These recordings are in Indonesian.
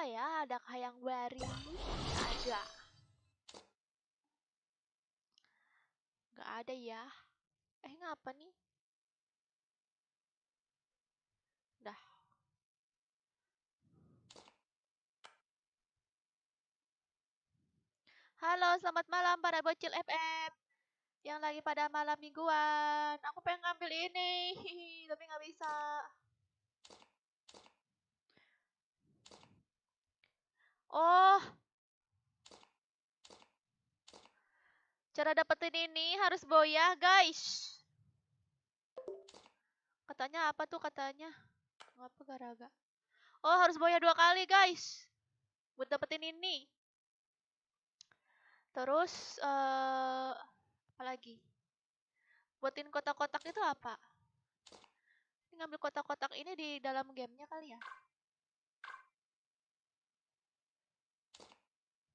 ya? Adakah yang baru? Nggak ada. Nggak ada ya. Ngapa nih? Dah. Halo, selamat malam para bocil FF yang lagi pada malam mingguan. Aku pengen ngambil ini, tapi nggak bisa. Oh, cara dapetin ini harus boya, guys. Katanya apa tuh katanya? Ngapa garaga? Oh, harus boya 2 kali, guys. Buat dapetin ini. Terus apa lagi? Buatin kotak-kotak itu apa? Ini ngambil kotak-kotak ini di dalam gamenya kali ya?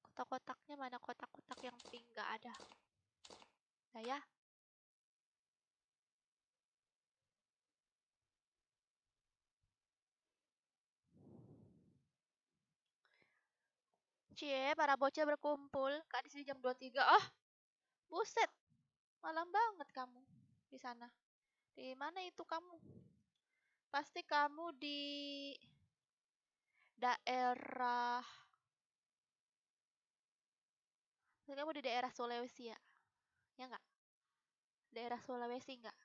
Kotak-kotaknya mana? Kotak-kotak yang pink nggak ada. Nah ya. Cie, para bocah berkumpul. Kak, di sini jam 23. Oh, buset. Malam banget kamu di sana. Di mana itu kamu? Pasti kamu di daerah. Pasti kamu di daerah Sulawesi ya? Ya nggak? Daerah Sulawesi nggak?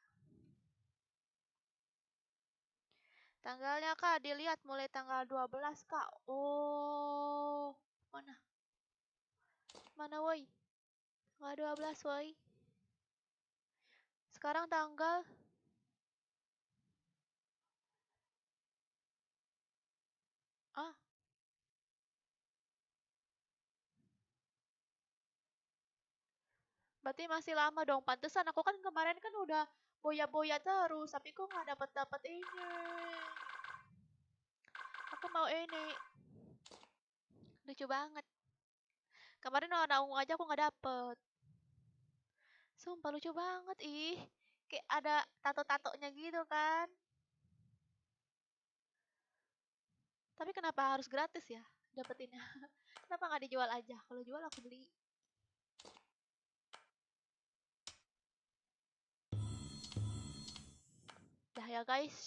Tanggalnya Kak, dilihat mulai tanggal 12 Kak. Oh, mana? Mana woi? Tanggal 12 woi. Sekarang tanggal ah, berarti masih lama dong. Pantesan aku kan kemarin kan udah boya-boya terus, tapi kok nggak dapat ini. Aku mau ini. Lucu banget. Kemarin warna ungu aja aku nggak dapet. Sumpah lucu banget ih. Kayak ada tato-tatonya gitu kan. Tapi kenapa harus gratis ya dapetinnya? Kenapa nggak dijual aja? Kalau jual aku beli. Dah ya guys.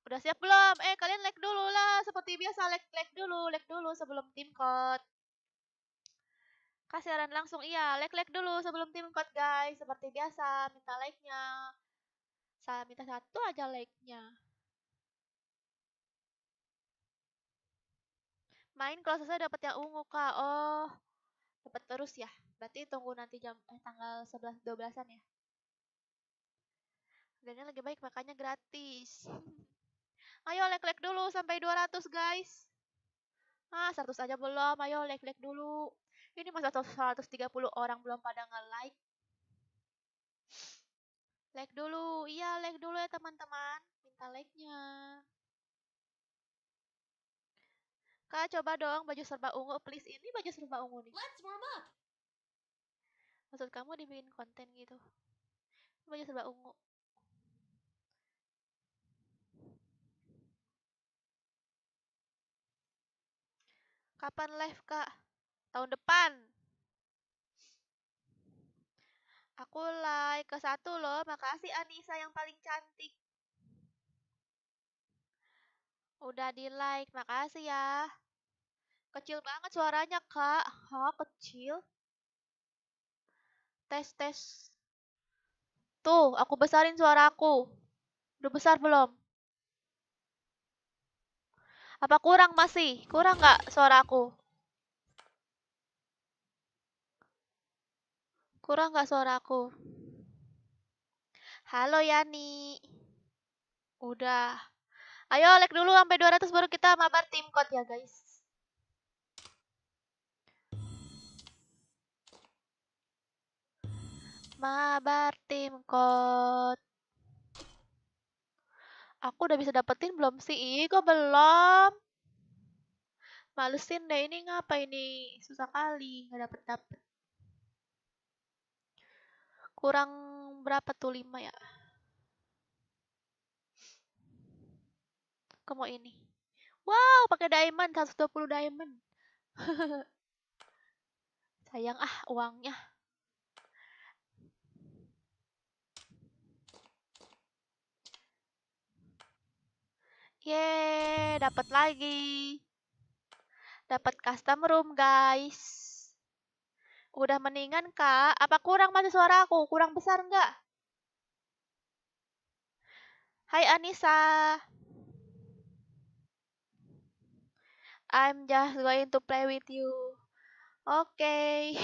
Udah siap belum? Kalian like dulu lah. Seperti biasa like dulu sebelum tim code. Kasiaran langsung iya, like dulu sebelum tim code guys. Seperti biasa, minta like-nya. Saya minta 1 aja like-nya. Main kalau selesai dapat yang ungu kak. Oh, dapat terus ya. Berarti tunggu nanti tanggal 11 12-an ya. Harganya lagi baik makanya gratis. Ayo like dulu sampai 200 guys. 100 aja belum. Ayo like dulu. Ini masa 130 orang belum pada nge-like. Like dulu. Iya, like dulu ya teman-teman. Minta like-nya. Kak, coba dong baju serba ungu, please. Ini baju serba ungu nih. Let's warm up. Maksud kamu dibikin konten gitu. Baju serba ungu. Kapan live, Kak? Tahun depan. Aku like ke 1 loh. Makasih Anissa yang paling cantik. Udah di like, makasih ya. Kecil banget suaranya, Kak. Hah, kecil? Tes. Tuh, aku besarin suaraku. Udah besar belum? Apa kurang masih? Kurang nggak suaraku? Kurang nggak suaraku? Halo Yani. Udah. Ayo like dulu sampai 200 baru kita mabar tim code ya guys. Mabar tim code. Aku udah bisa dapetin belum sih? Ih, kok belum? Malesin deh ini ngapa ini? Susah kali nggak dapet. Kurang berapa tuh 5 ya? Aku mau ini. Wow, pakai diamond 120 diamond. Sayang uangnya. Yeay, dapat lagi. Dapat custom room, guys. Udah mendingan, Kak? Apa kurang masih suara aku? Kurang besar nggak? Hai Anissa. I'm just going to play with you. Oke.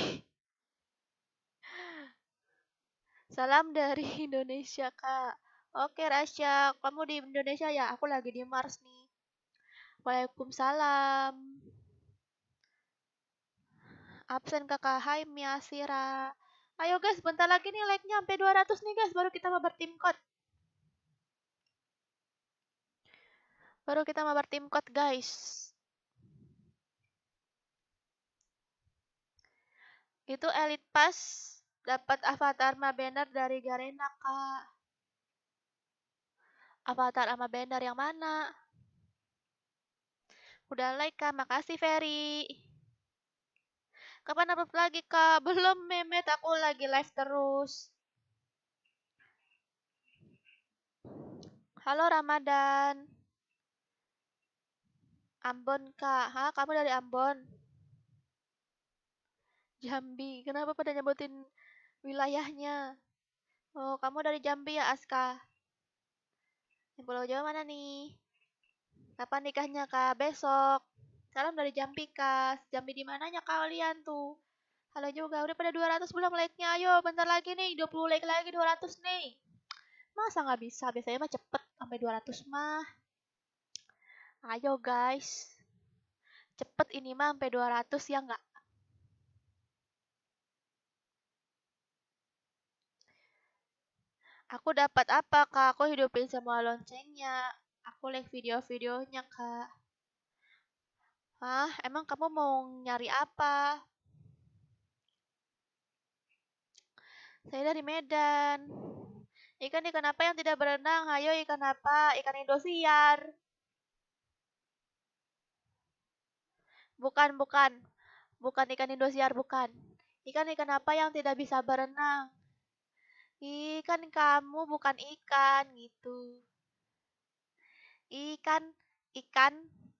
Salam dari Indonesia, Kak. Oke, Rasya. Kamu di Indonesia ya? Aku lagi di Mars nih. Waalaikumsalam. Absen kakak. Hai Miasira. Ayo guys, bentar lagi nih like-nya sampai 200 nih guys. Baru kita mabar tim code. Guys. Itu Elite Pass. Dapat avatar Mabender dari Garena, Kak. Avatar sama Bender yang mana? Udah like, Kak. Makasih, Ferry. Kapan upload lagi, Kak? Belum, Memet. Aku lagi live terus. Halo, Ramadan. Ambon, Kak. Hah, kamu dari Ambon? Jambi. Kenapa pada nyebutin wilayahnya? Oh, kamu dari Jambi ya, Aska? Yang Pulau Jawa mana nih? Kapan nikahnya, Kak? Besok. Salam dari Jambi, Kak. Jambi di mananya kalian tuh? Halo juga. Udah pada 200 belum like-nya? Ayo, bentar lagi nih. 20 like lagi 200 nih. Masa nggak bisa? Biasanya mah cepet. Sampai 200 mah. Ayo, guys. Cepet ini mah sampai 200 ya nggak? Aku dapat apa, Kak? Aku hidupin semua loncengnya. Aku like video-videonya, Kak. Hah? Emang kamu mau nyari apa? Saya dari Medan. Ikan-ikan apa yang tidak berenang? Ayo ikan apa? Ikan Indosiar. Bukan, bukan. Bukan ikan Indosiar, bukan. Ikan-ikan apa yang tidak bisa berenang? Ikan kamu bukan ikan gitu. Ikan, ikan,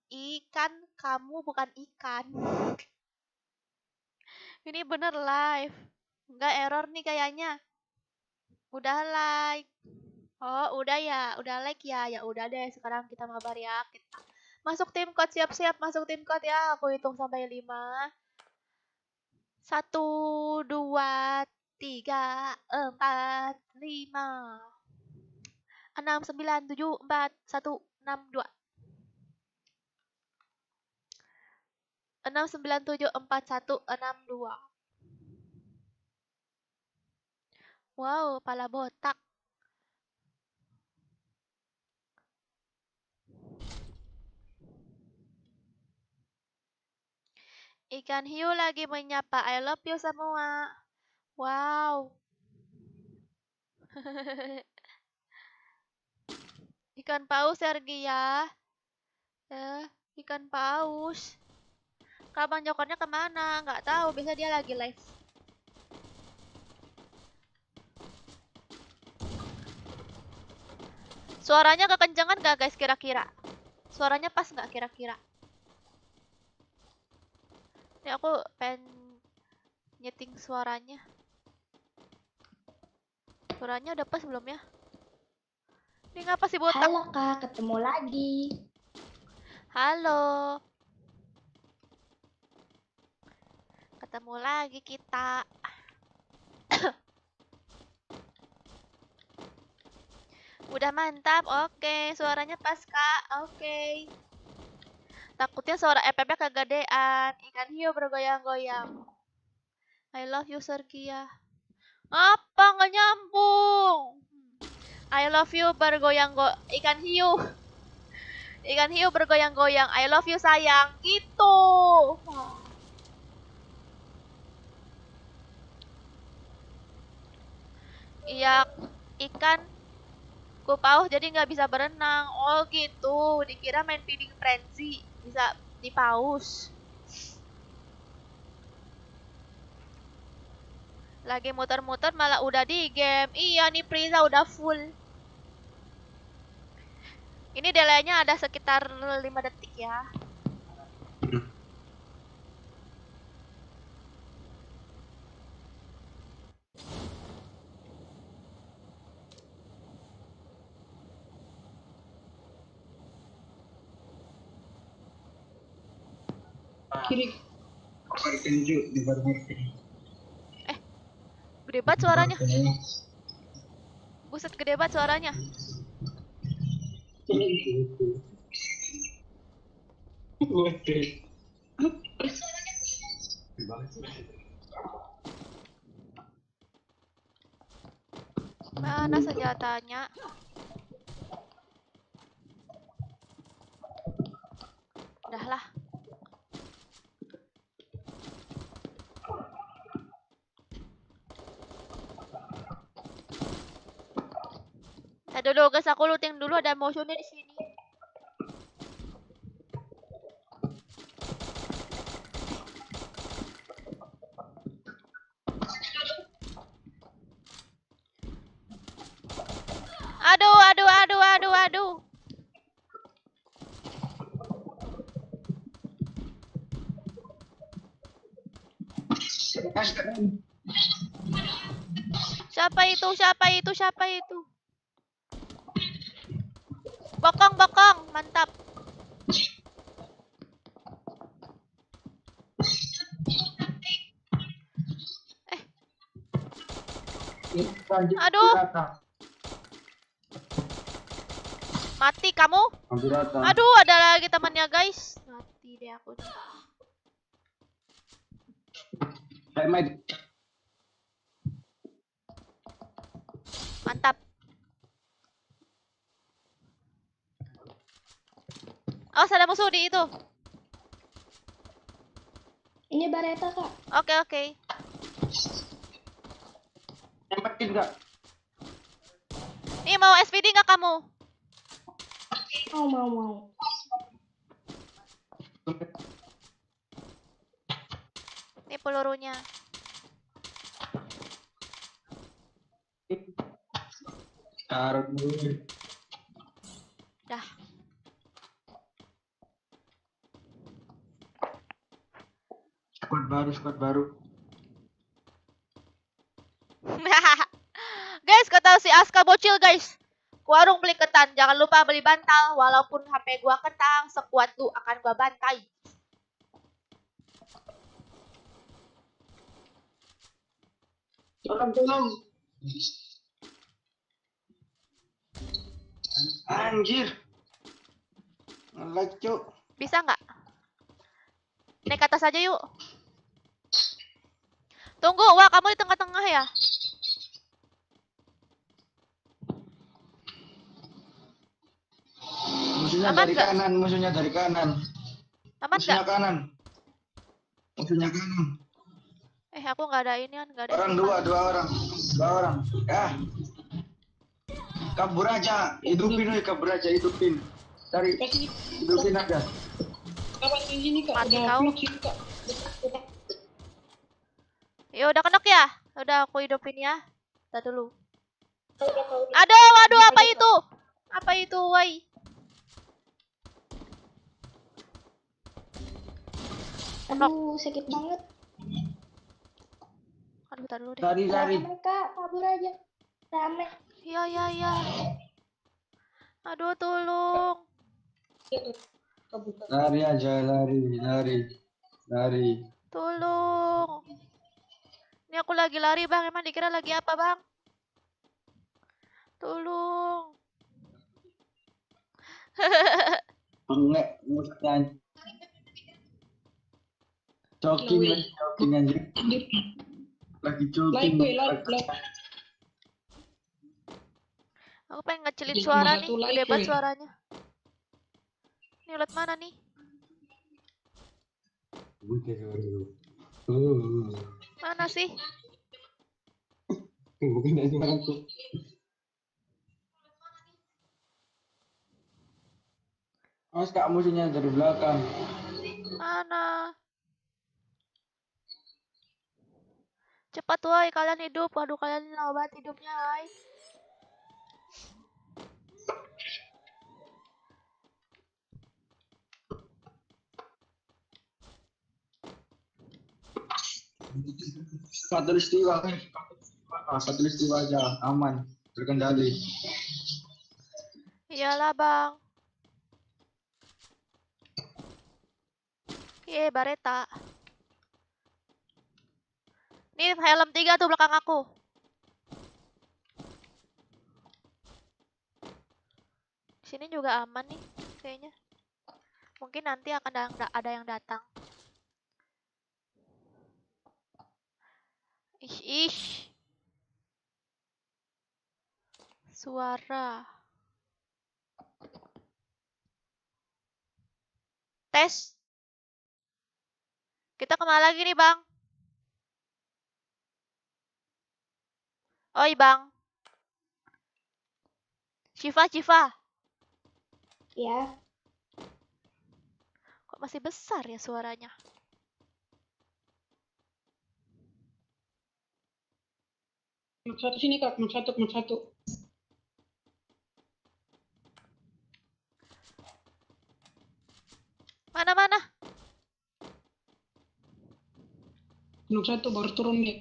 ikan kamu bukan ikan. Ini bener live. Nggak error nih kayaknya. Udah like. Oh, udah ya. Udah like ya. Ya udah deh, sekarang kita mabar ya. Kita masuk tim code, siap-siap masuk tim code ya. Aku hitung sampai 5. 1, 2, 3, 4, 5, 6, 9, 7, 4, 1, 6, 2. 6, 9, 7, 4, 1, 6, 2. Wow, pala botak. Ikan hiu lagi menyapa. I love you semua. Wow. Ikan paus Sergia. Ikan paus. Kapan jokernya kemana? Nggak tahu. Biasa dia lagi live. Suaranya kekencangan gak guys kira-kira? Suaranya pas nggak kira-kira? Ini aku pengen nyeting suaranya. Suaranya udah pas belum ya? Ini ngapa sih botak? Halo Kak, ketemu lagi. Halo. Ketemu lagi kita. Udah mantap. Oke, suaranya pas, Kak. Oke. Takutnya suara FF-nya kegedean. Ikan hiu bergoyang-goyang. I love you, Sergia. Apa nggak nyambung? I love you ikan hiu. Ikan hiu bergoyang-goyang. I love you sayang. Gitu. Iya, ikan Ku paus jadi nggak bisa berenang. Oh gitu, dikira main feeding frenzy bisa di paus. Lagi muter-muter malah udah di game. Iya nih Priza udah full. Ini delaynya ada sekitar 5 detik ya. Kiri. Di baru Gede banget suaranya. Buset gede banget suaranya. Mana senjatanya? Dah lah. Dulu guys, aku looting dulu, ada motionnya di sini. Aduh, aduh, aduh, aduh, aduh. Siapa itu? Siapa itu? Siapa itu? Bokong, bokong, mantap. Aduh. Mati kamu? Aduh, ada lagi temannya guys. Mati deh aku. Mantap. Oh, ada musuh di itu. Ini Bareta, Kak. Oke, oke. Tembakin enggak? Nih, mau SPD nggak kamu? Mau. Nih pelurunya. Taruh dulu. Dah. Squad baru. Guys, kata si Aska bocil guys. Ke warung beli ketan, jangan lupa beli bantal. Walaupun HP gua kentang, sekuat lu akan gua bantai. Tolong. Anjir. Nge-lag, Cuk. Bisa nggak? Naik ke atas aja yuk. Tunggu, wah kamu di tengah-tengah ya? Musuhnya Aman dari nggak? kanan, musuhnya dari kanan. Aman Musuhnya nggak? kanan. Musuhnya kanan. Aku nggak ada ini kan, nggak ada. Orang SMG. dua orang. Ya. Kabur aja, hidupin weh, kabur aja, hidupin. Cari, hidupin aja. Kapan di sini, Kak? Mati Udah kau. vlog sini, Kak. Ya udah kenok ya? Udah aku hidupin ya. Kita dulu. Udah. Aduh, apa itu? Apa itu, woi? Aduh, sakit banget. Aduh, tar dulu deh. Lari. Rame, Kak. Kabur aja. Rame. Ya. Aduh, tolong. Lari aja, lari. Tolong. Ini aku lagi lari, Bang. Emang dikira lagi apa, Bang? Tolong. Enggak, mustan. Jogging aja. Lagi jogging. Aku pengen ngecilin Jadi suara cuma nih. satu like, Gede banget weh. suaranya. Ini ulat mana nih? Mana sih? Mas kak musuhnya dari belakang. Mana? Cepat woi, kalian hidup. Waduh, kalian lama banget hidupnya, hai. Katulistiwa. Katulistiwa aja, aman, terkendali. Iyalah, Bang. Bareta. Nih, helm 3 tuh belakang aku. Sini juga aman nih, kayaknya. Mungkin nanti akan ada yang datang. Ish. Suara. Tes. Kita kemana lagi nih, Bang? Oi, Bang. Civa. Ya, Kok masih besar ya suaranya? Mak satu sini kak, mak satu. Mana? Mak satu baru turun deh.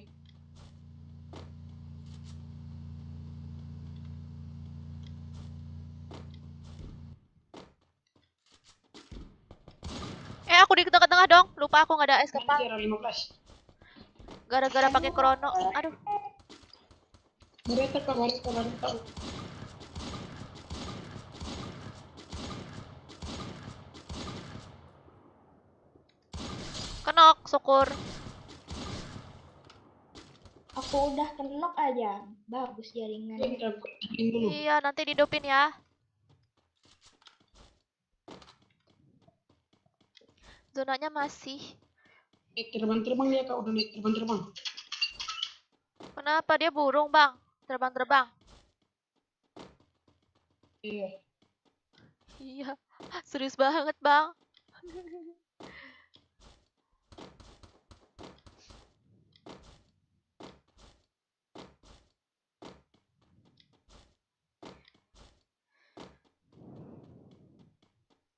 Aku di tengah-tengah dong. Lupa aku nggak ada es kepal. Kira 15. Gara-gara pakai krono. Aduh. Berita kak. Kenok, syukur. Aku udah kenok aja. Bagus jaringannya. Iya, nanti dihidupin ya. Zonanya masih. Naik terbang ya kak, udah naik terbang. Kenapa dia burung, Bang? Terbang-terbang. Iya. Iya. Serius banget, Bang.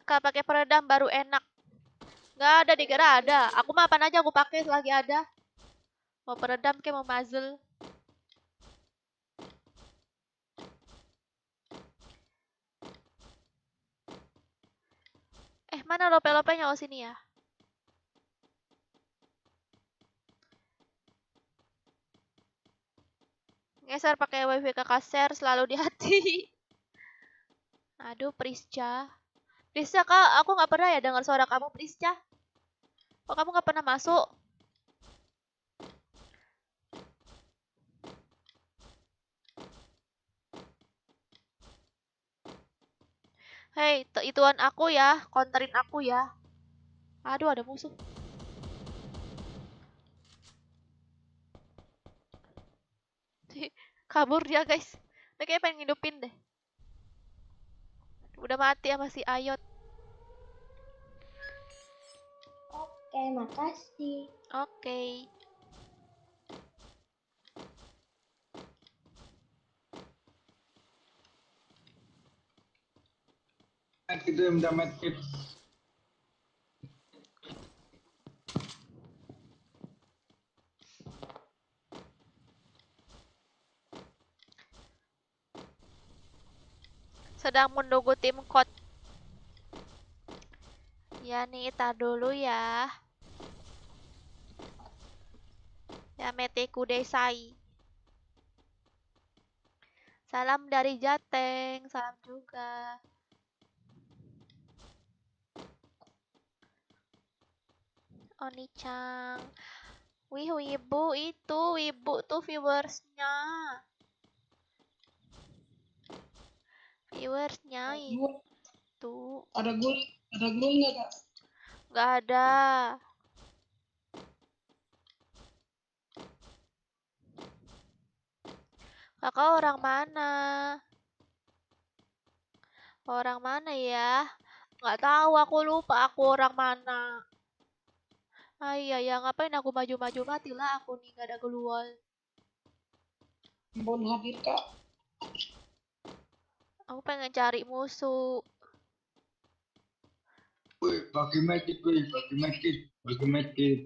Kak pakai peredam baru enak. Nggak ada, dikira ada. Aku mapan aja aku pakai selagi ada. Mau peredam kayak mau muzzle. Mana lope-lopenya? Oh, sini ya. Geser pakai wifi ke kaser selalu di hati. Aduh, Prisca. Prisca, Kak, aku nggak pernah ya dengar suara kamu, Prisca. Kok kamu nggak pernah masuk? Hei, ituan aku ya, counterin aku ya. Aduh, ada musuh. Kabur dia, guys. Dia kayak pengen ngidupin deh. Udah mati ya masih Ayot. Oke, makasih. Oke. Itu yang minta medkit. Sedang menunggu tim code. Ya nih, tar dulu ya. Ya Meteku Desai. Salam dari Jateng, salam juga. Oni-chan. Wih, wibu itu, wibu tuh viewersnya. Viewersnya itu. Ada gul nggak kak? Nggak ada. Kakak orang mana? Orang mana ya? Nggak tahu, aku lupa aku orang mana. Ah iya ya, ngapain aku maju-maju, matilah aku nih, gak ada gelual. Bon hadir kak. Aku pengen cari musuh. Wih, bagi medkit, wih, bagi medkit, bagi medkit.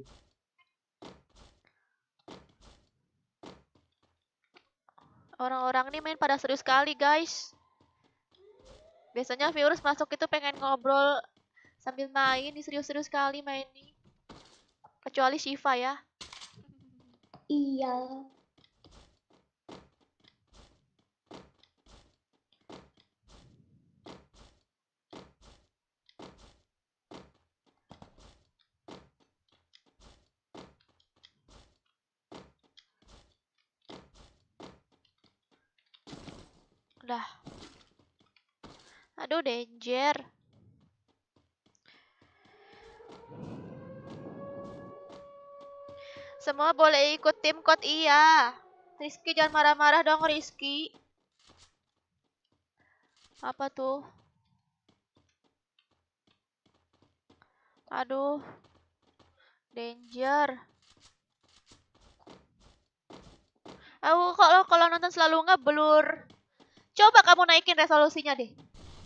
Orang-orang ini main pada serius sekali, guys. Biasanya virus masuk itu pengen ngobrol sambil main, ini serius-serius sekali main nih. Kecuali Shiva ya. Iya. Udah. Aduh, danger. Semua boleh ikut tim code iya. Rizky jangan marah-marah dong, Rizky. Apa tuh? Aduh. Danger. Aku kalau nonton selalu ngeblur. Coba kamu naikin resolusinya deh.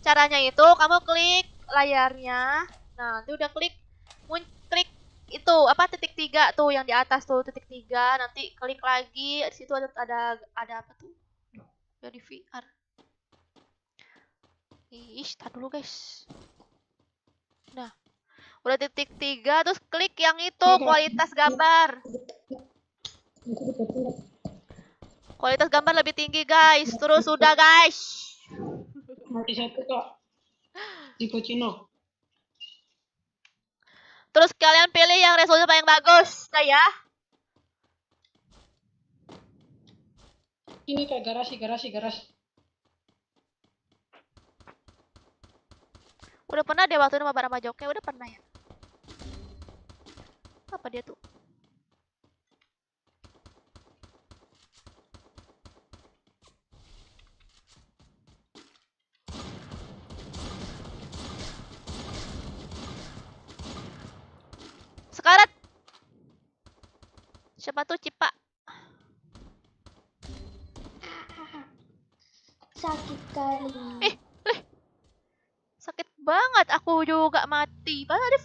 Caranya itu kamu klik layarnya. Nah, nanti udah klik klik itu apa titik 3 tuh yang di atas tuh titik 3, nanti klik lagi di situ ada apa tuh? Jadi VR. Ih, tar dulu guys. Nah, udah titik 3 terus klik yang itu kualitas gambar. Kualitas gambar lebih tinggi guys. Terus udah guys. Mati satu kak. Tipe Cino. Terus kalian pilih yang resolusi paling bagus, nah ya. Ini kak garasi. Udah pernah deh waktu itu mabar sama Joknya, udah pernah ya. Apa dia tuh? Sekarat. Siapa tuh Cipa? Sakit kali. Sakit banget, aku juga mati. Padahal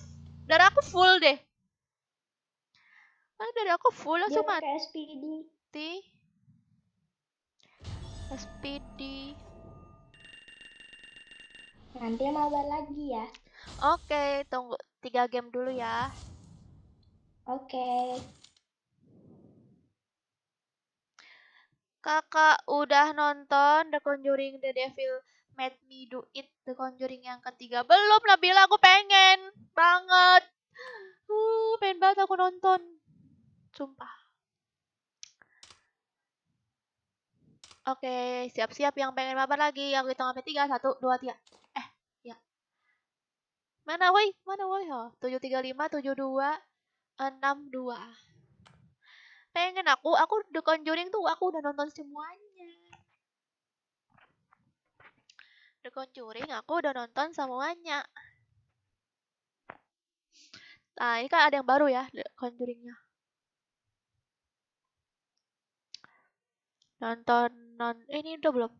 darah aku full deh. Dari aku full Dia langsung pakai SPD. mati. SPD. Nanti mabar lagi ya. Oke, tunggu 3 game dulu ya. Oke. Kakak udah nonton The Conjuring The Devil Made Me Do It The Conjuring yang ketiga? Belum, Nabila, aku pengen banget. Pengen banget aku nonton. Sumpah. Oke, siap-siap yang pengen mabar lagi. Aku hitung sampai 3, 1, 2, 3. Ya. Mana woi? Oh, 735, 72, 62. Pengen aku The Conjuring tuh aku udah nonton semuanya. The Conjuring aku udah nonton semuanya. Nah, ini kan ada yang baru ya, The Conjuring-nya. Ini udah belum?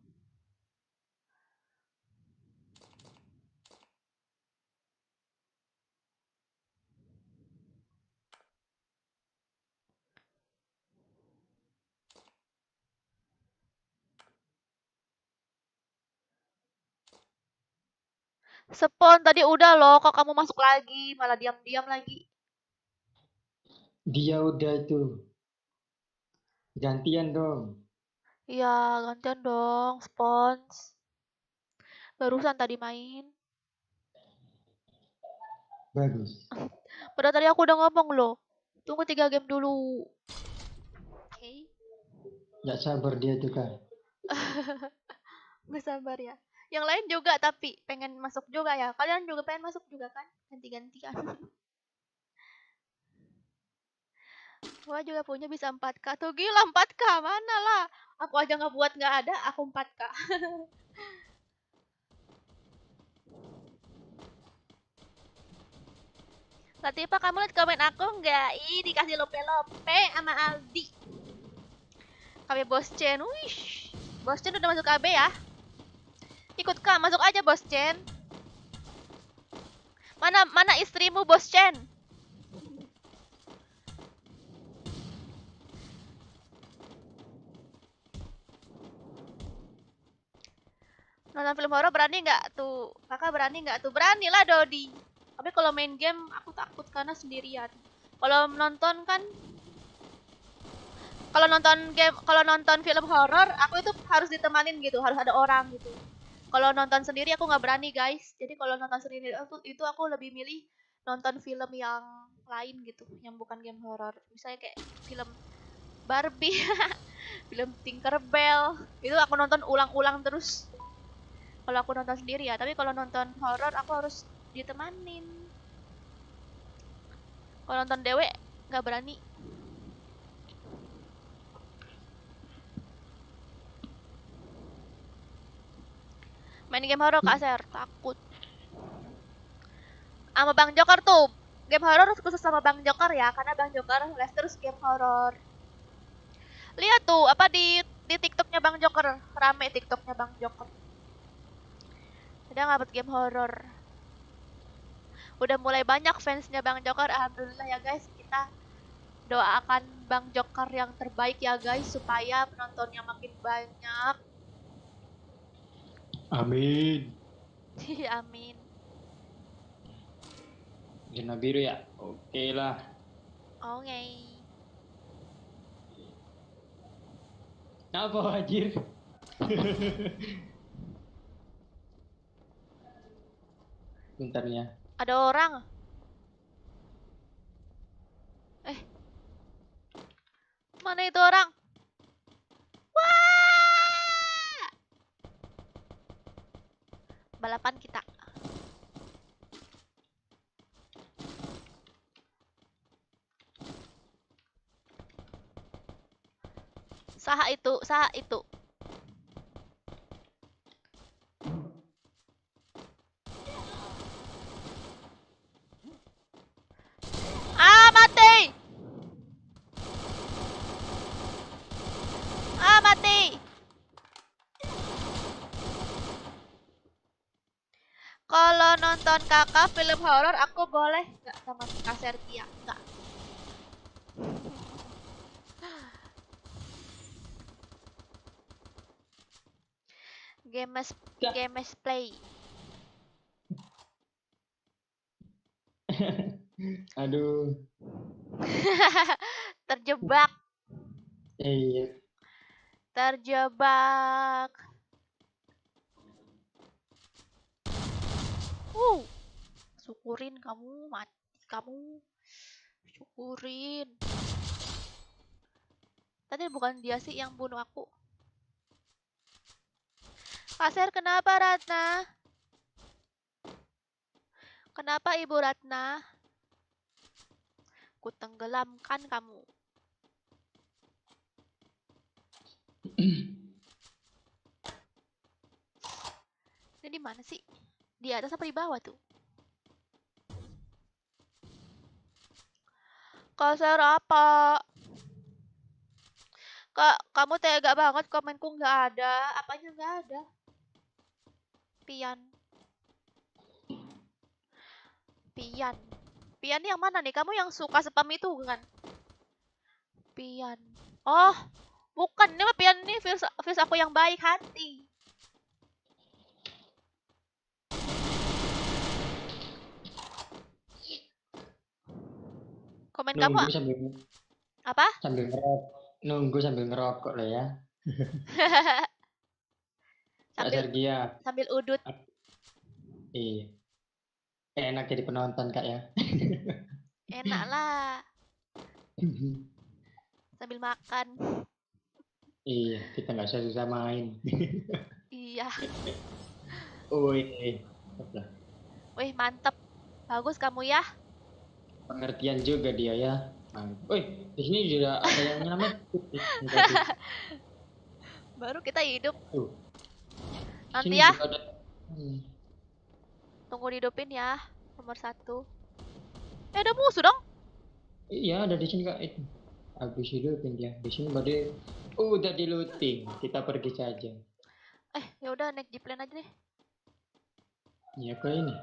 Spawn tadi udah loh, kok kamu masuk lagi, malah diam-diam lagi. Dia udah itu. Gantian dong. Iya, gantian dong, Spons. Barusan tadi main. Bagus. Padahal tadi aku udah ngomong loh. Tunggu 3 game dulu. Oke. Nggak sabar dia juga. Gak sabar ya. Yang lain juga tapi pengen masuk juga ya. Kalian juga pengen masuk juga kan? Ganti-gantian. Gua juga punya bisa 4K. Tuh gila 4K. Mana lah. Aku aja nggak buat nggak ada. Aku 4K. Latifa, kamu liat komen aku nggak? Ih, dikasih lope-lope sama Aldi. KB Bos Chen, wish. Bos Chen udah masuk KB ya? Ikut Kak, masuk aja Bos Chen. Mana istrimu Bos Chen? Nonton film horor berani nggak tuh? Kakak berani nggak tuh? Berani lah Dodi. Tapi kalau main game aku takut karena sendirian. Kalau nonton kan, kalau nonton film horor, aku itu harus ditemanin gitu, harus ada orang gitu. Kalau nonton sendiri aku nggak berani guys. Jadi kalau nonton sendiri itu aku lebih milih nonton film yang lain gitu, yang bukan game horor. Misalnya kayak film Barbie, film Tinkerbell. Itu aku nonton ulang-ulang terus. Kalau aku nonton sendiri ya, tapi kalau nonton horor aku harus ditemanin. Kalau nonton dewe nggak berani. Main game horor Kak Ser, takut. Sama Bang Joker tuh. Game horor khusus sama Bang Joker ya, karena Bang Joker les terus game horor. Lihat tuh apa di TikToknya Bang Joker, rame TikToknya Bang Joker. Udah ngupload game horor. Udah mulai banyak fansnya Bang Joker, alhamdulillah ya guys. Kita doakan Bang Joker yang terbaik ya guys, supaya penontonnya makin banyak. Amin. Amin. Zona biru ya? Oke lah. Oke. Apa wajir? Bentar ya. Ada orang. Mana itu orang? Wah! Balapan kita. Saha itu, saha itu. Ah, mati! Ah, mati! Kalau nonton kakak film horor, aku boleh nggak sama Kak Sertia? Nggak. Games, games play. Aduh. Terjebak, Iya. terjebak. Syukurin kamu mati, kamu syukurin. Tadi bukan dia sih yang bunuh aku. Kaser, kenapa Ratna? Kenapa Ibu Ratna? Ku tenggelamkan kamu. Ini di mana sih? Di atas apa di bawah tuh? Kaser apa? Kak, kamu tega banget komenku nggak ada. Apanya nggak ada? Pian. Pian. Pian yang mana nih? Kamu yang suka spam itu kan? Pian. Oh, bukan. Ini mah Pian ini fans aku yang baik hati. Komen kamu Nunggu sambil apa? nunggu sambil ngerokok lah ya. Kak sambil Sergia. sambil udut. Iya. Enak jadi penonton Kak ya. Enak lah. Sambil makan. Iya, kita nggak susah main. Iya. Wih, Wih, mantep. Bagus kamu ya. pengertian juga dia ya. Wih, di sini juga ada yang nyelamat. Baru kita hidup. Tuh. Nanti Sini ya. juga ada. Tunggu dihidupin ya. Nomor 1. Ada musuh dong. Iya, ada di sini Kak itu. Habis hidupin dia. Di sini badai udah di looting. Kita pergi saja. Ya udah naik jeep aja deh. Ya ke ini.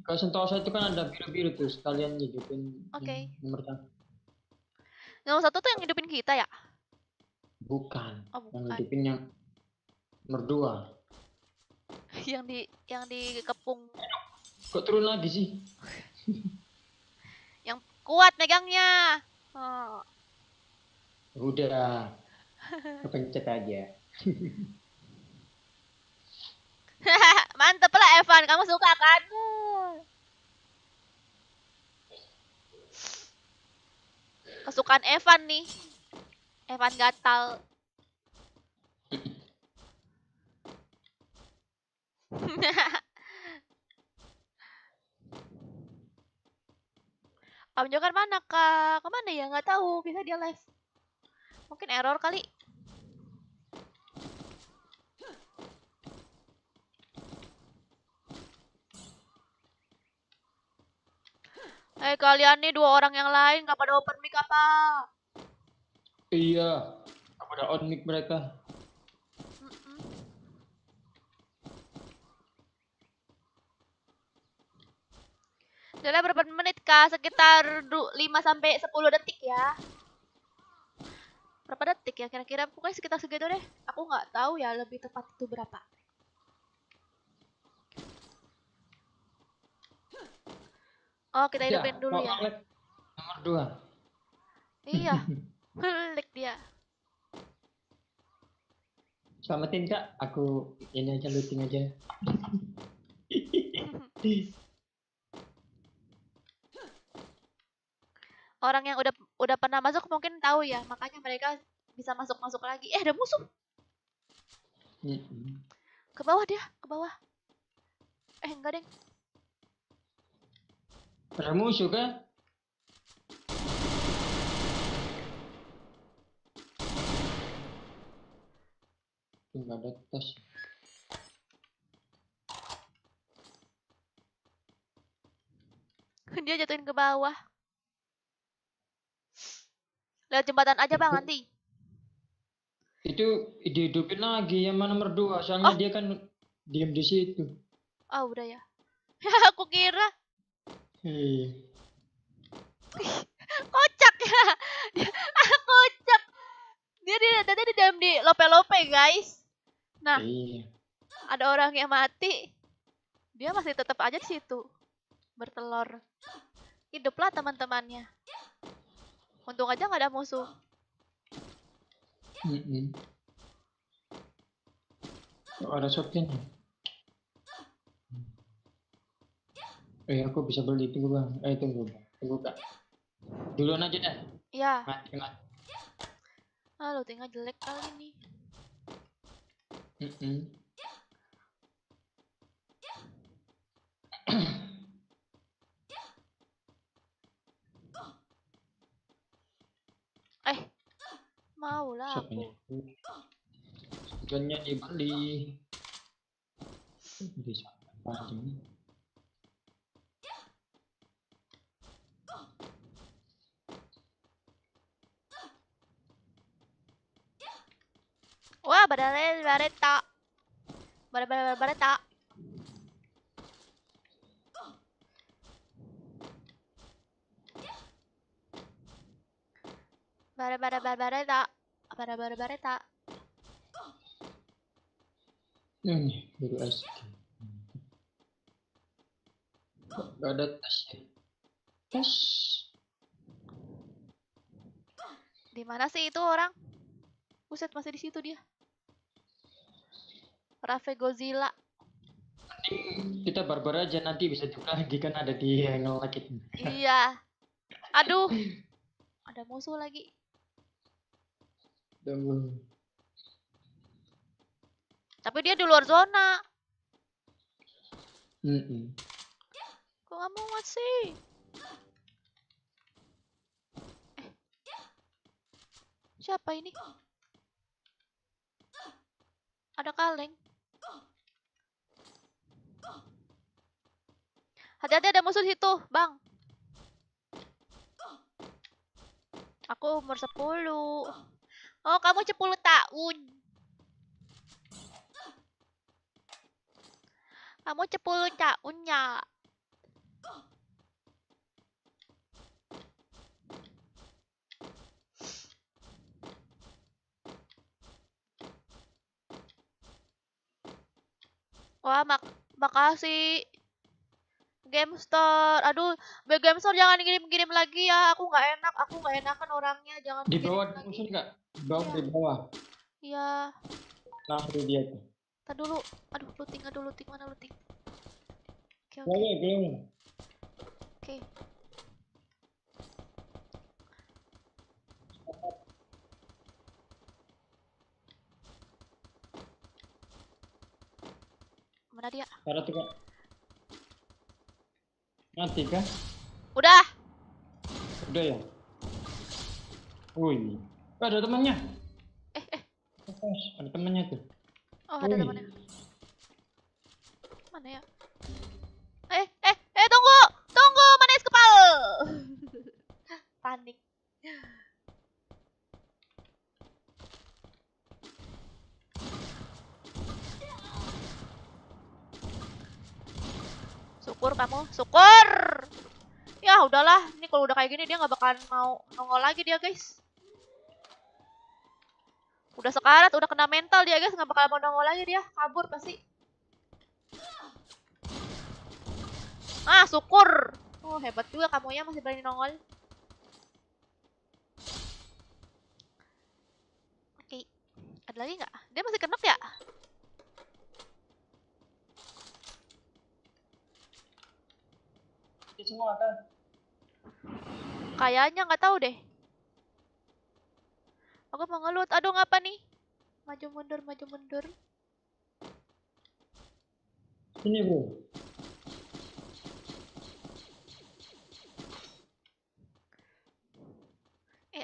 Ke Sentosa itu kan ada biru-biru tuh. Sekalian hidupin yang Oke. nomor satu. Nomor satu tuh yang hidupin kita ya? Bukan. Oh Yang bukan. hidupin yang nomor 2. yang di kepung. Kok turun lagi sih? Yang kuat megangnya. Oh. Udah. Kepencet aja. Mantep lah Evan, kamu suka kan? Kesukaan Evan nih. Evan gatal. Om Jokan mana kak? Kemana ya? Nggak tahu. Bisa dia live. Mungkin error kali. Kalian nih 2 orang yang lain nggak pada open mic apa? Iya. Apa ada on mic mereka? Mm-mm. Udah berapa menit kak? Sekitar 5-10 detik ya. Berapa detik ya kira-kira? Pokoknya sekitar segitu deh. Aku nggak tahu ya lebih tepat itu berapa. Oh kita Ya, hidupin dulu kok ya. ngelag nomor 2. Iya. Lik dia. Selamatin Kak. Aku ini aja looting aja. Orang yang udah pernah masuk mungkin tahu ya, makanya mereka bisa masuk lagi. Ada musuh. Mm-mm. Ke bawah dia, ke bawah. Enggak deng. Ada musuh kan? Nggak ada tas. Dia jatuhin ke bawah. Lewat jembatan aja bang nanti. Itu dihidupin lagi yang mana nomor 2. Soalnya Oh, dia kan diam di situ. udah ya. Aku kira Iya. kocak ya. Kocak. Dia diam di lope-lope guys. Nah, Iya. ada orang yang mati. Dia masih tetap aja di situ bertelur. Hiduplah teman-temannya. Untung aja nggak ada musuh. Mm-mm. Oh, ada shotgun. Aku bisa beli. Tunggu bang. Tunggu bang. Tunggu Kak. Duluan aja dah. Ya, Mati mati. lo tinggal jelek kali nih. Mm-mm. Mau lah aku. Shotgunnya dibeli. Beli shotgun panjang. Wah, bareta. Bareta. Bareta. Bareta. Nih, baru asik. Kok gak ada tas ya? Tas. Di mana sih itu orang? Buset, masih di situ dia. Rafe Godzilla. Kita barbar aja nanti bisa juga lagi kan ada di yang lagi. Iya. Aduh, ada musuh lagi. Tunggu. Tapi dia di luar zona. Mm-mm. Kok nggak mau sih? Siapa ini? Ada kaleng. Hati-hati ada musuh di situ, bang. Aku umur 10. Oh, kamu 10 tahun. Kamu 10 tahun ya. Wah, makasih. Game Store. Aduh, Game Store jangan kirim-kirim lagi ya. Aku nggak enak. Aku nggak enakan orangnya. Jangan Di kirim bawah lagi. musuh Kak. Di bawah, Iya. di bawah. Iya. Nah, itu dia tuh. Tar dulu. Aduh, looting. Aduh, looting. Mana looting? Oke, oke. Belum, belum. Oke. Mana dia? Cara tuh Kak. Mati kah? Udah. Udah ya? Wih. Oh, ada temannya. Eh. Ada temannya tuh. Oh, ada Wih. temannya. Mana ya? Tunggu. Tunggu, mana es kepal? Panik. Syukur kamu, syukur. Ya udahlah, ini kalau udah kayak gini dia nggak bakalan mau nongol lagi dia guys. Udah sekarat, udah kena mental dia guys, nggak bakalan mau nongol lagi dia, kabur pasti. Ah, syukur. Oh, hebat juga kamu ya masih berani nongol. Oke, ada lagi nggak? Dia masih kenep ya? Ini semua kan? Kayaknya nggak tahu deh. Aku mau ngelut. Aduh, ngapa nih? Maju mundur, maju mundur. Sini bro.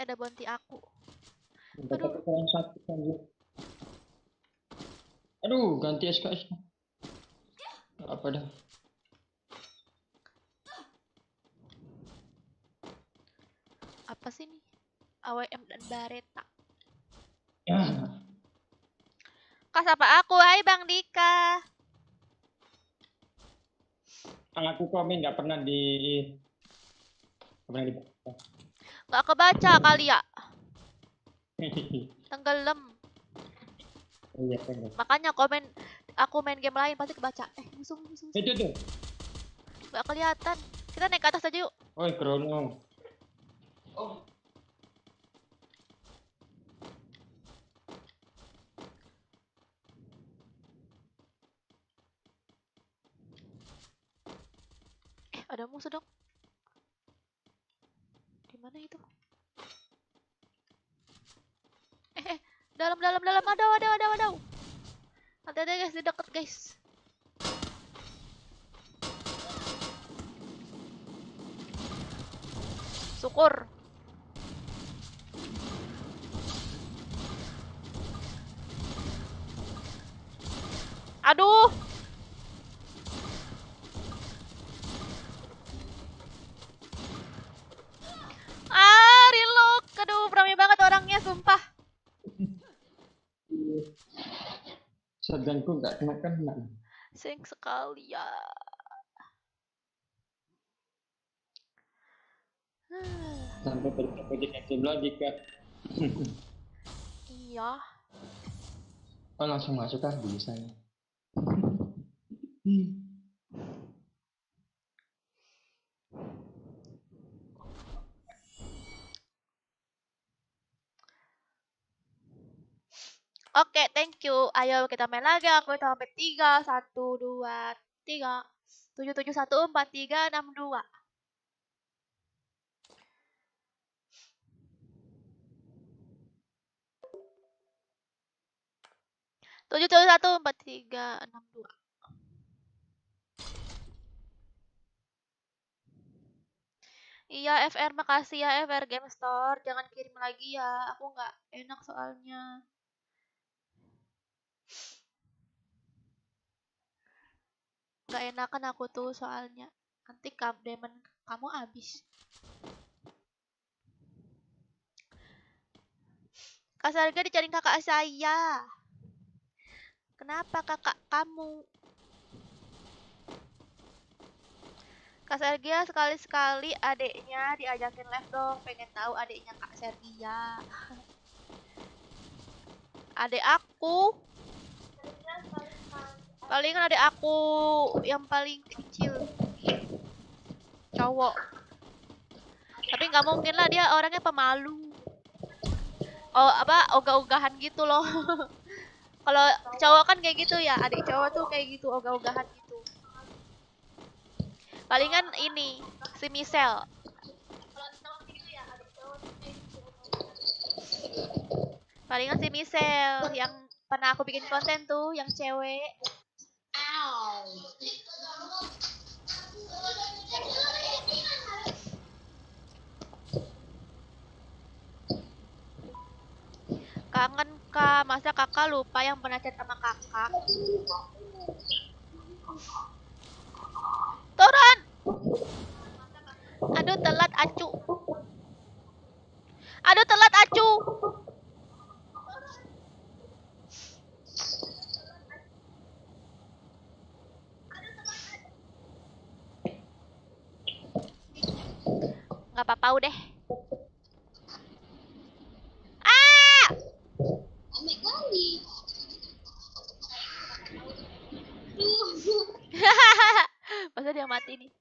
Ada bounty aku. Dapat kalian satu lanjut. Aduh, ganti SKS. Apa dah? Apa sih nih? AWM dan Bareta. Ya. Kak, sapa aku? Hai Bang Dika. Aku komen nggak pernah di. Pernah di. Nggak kebaca kali ya? Tenggelam. Iya kan. Makanya komen aku main game lain pasti kebaca. Musuh. Itu tuh. Nggak kelihatan. Kita naik ke atas aja yuk. Oh, Krono. Oh. Ada musuh dong. Di mana itu? Dalam. Ada. Hati-hati guys, di deket guys. Syukur. Aduh. Reload. Aduh, rame banget orangnya, sumpah. Shotgunku nggak kena. Sayang sekali ya. Sampai terjadi lagi Kak. Iya. Oh, langsung masuk kan bisa ya. Oke, thank you. Ayo kita main lagi. Aku hitung sampai 3. 1, 2, 3. 7, 7, 1, 4, 3, 6, 2. 7, 7, 1, 4, 3, 6, 2. Iya, FR, makasih ya FR Game Store. Jangan kirim lagi ya. Aku nggak enak soalnya. Nggak enakan aku tuh soalnya. Nanti diamond kamu habis. Kak Sarga dicariin kakak saya. Kenapa kakak kamu? Kak Sergia sekali-sekali adeknya diajakin live dong. Pengen tahu adeknya Kak Sergia. Adek aku. Palingan adek aku yang paling kecil. Cowok. Tapi nggak mungkin lah, dia orangnya pemalu. Oh, apa, ogah-ogahan gitu loh. Kalau cowok kan kayak gitu ya, adik cowok tuh kayak gitu, ogah-ogahan gitu. Palingan ini, si Michelle. Palingan si Michelle yang pernah aku bikin konten tuh, yang cewek. Kangen kak, masa kakak lupa yang pernah chat sama kakak? Turun! Aduh telat acu. Aduh telat acu. Nggak apa-apa udah. Ah! Masa dia mati nih.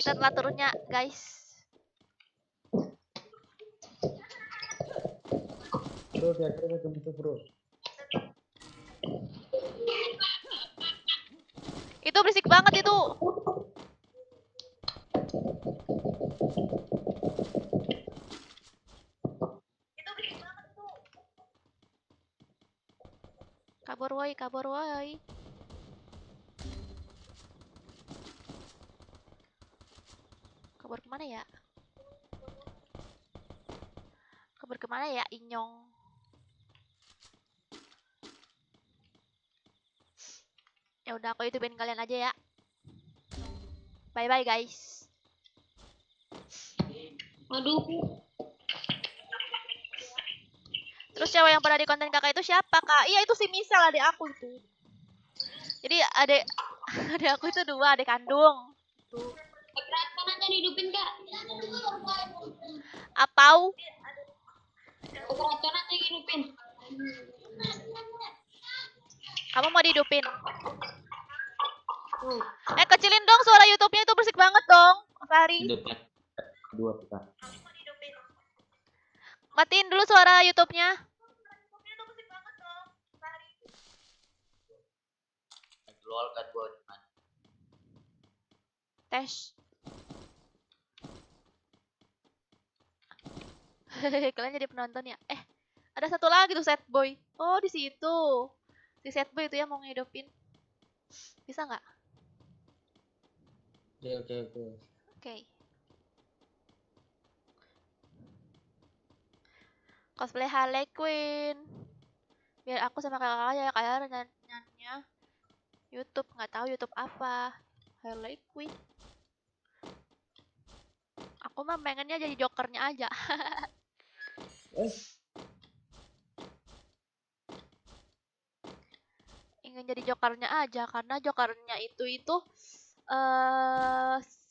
Kita telat turunnya guys. Bro, dia akhirnya ketemu bro. Itu berisik banget itu. Kabur woi, kabur woi. Kabur kemana ya? Kabur kemana ya, Inyong? Ya udah, aku YouTubein kalian aja ya. Bye bye guys. Aduh. Terus cewek yang pernah di konten kakak itu siapa kak? Iya itu si Misal, adik aku itu. Jadi adik adik aku itu dua, adik kandung. Tuh. Perhatikan aja dihidupin kak. Atau Perhatikan aja dihidupin. kamu mau dihidupin? Kecilin dong suara YouTube-nya, itu berisik banget dong, Mas Ari. Dua kita. Matiin dulu suara YouTube-nya. Lol kan buat. Tes. Kalian jadi penonton ya? Ada satu lagi tuh Sad Boy. Oh, di situ. Si Sad Boy itu ya mau ngidupin. Bisa nggak? Oke. Oke. Cosplay Harley Quinn. Biar aku sama kakak kayak nyanyinya YouTube, nggak tahu YouTube apa. Harley Quinn. Aku mah pengennya jadi jokernya aja. Ingin jadi jokernya aja karena jokernya itu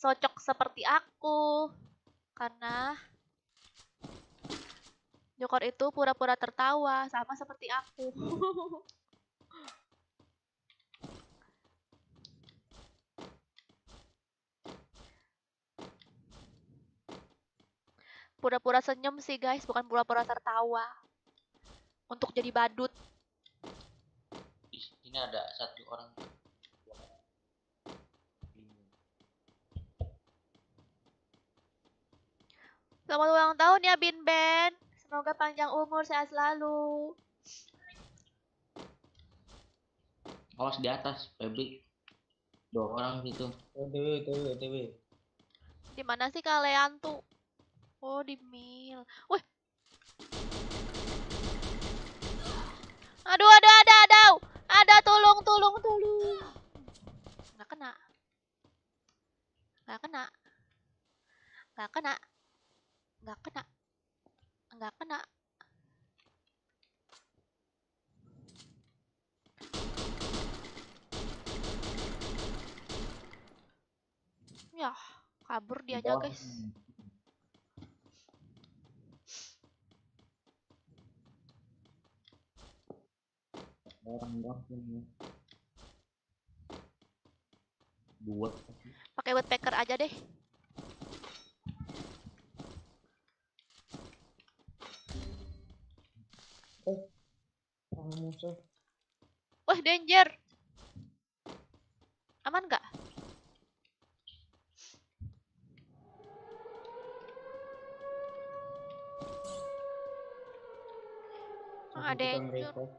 cocok seperti aku. Karena Joker itu pura-pura tertawa sama seperti aku. Pura-pura senyum sih guys, bukan pura-pura tertawa. Untuk jadi badut. Di sini ada satu orang. Selamat ulang tahun ya Bin Ben. Semoga panjang umur, sehat selalu. Awas di atas, Febri. Dua orang gitu. OTW. Di mana sih kalian tuh? Oh, di mil. Wih. Aduh, ada. Ada, tolong. Nggak kena. Nggak kena. Nggak kena. Nggak kena. Nggak kena. Yah, kabur Di dianya, bawah. guys. Orang doang ini. Buat. Pakai woodpecker aja deh. Orang musuh. Wah, danger. Aman nggak? Satu tukang Danger. revive.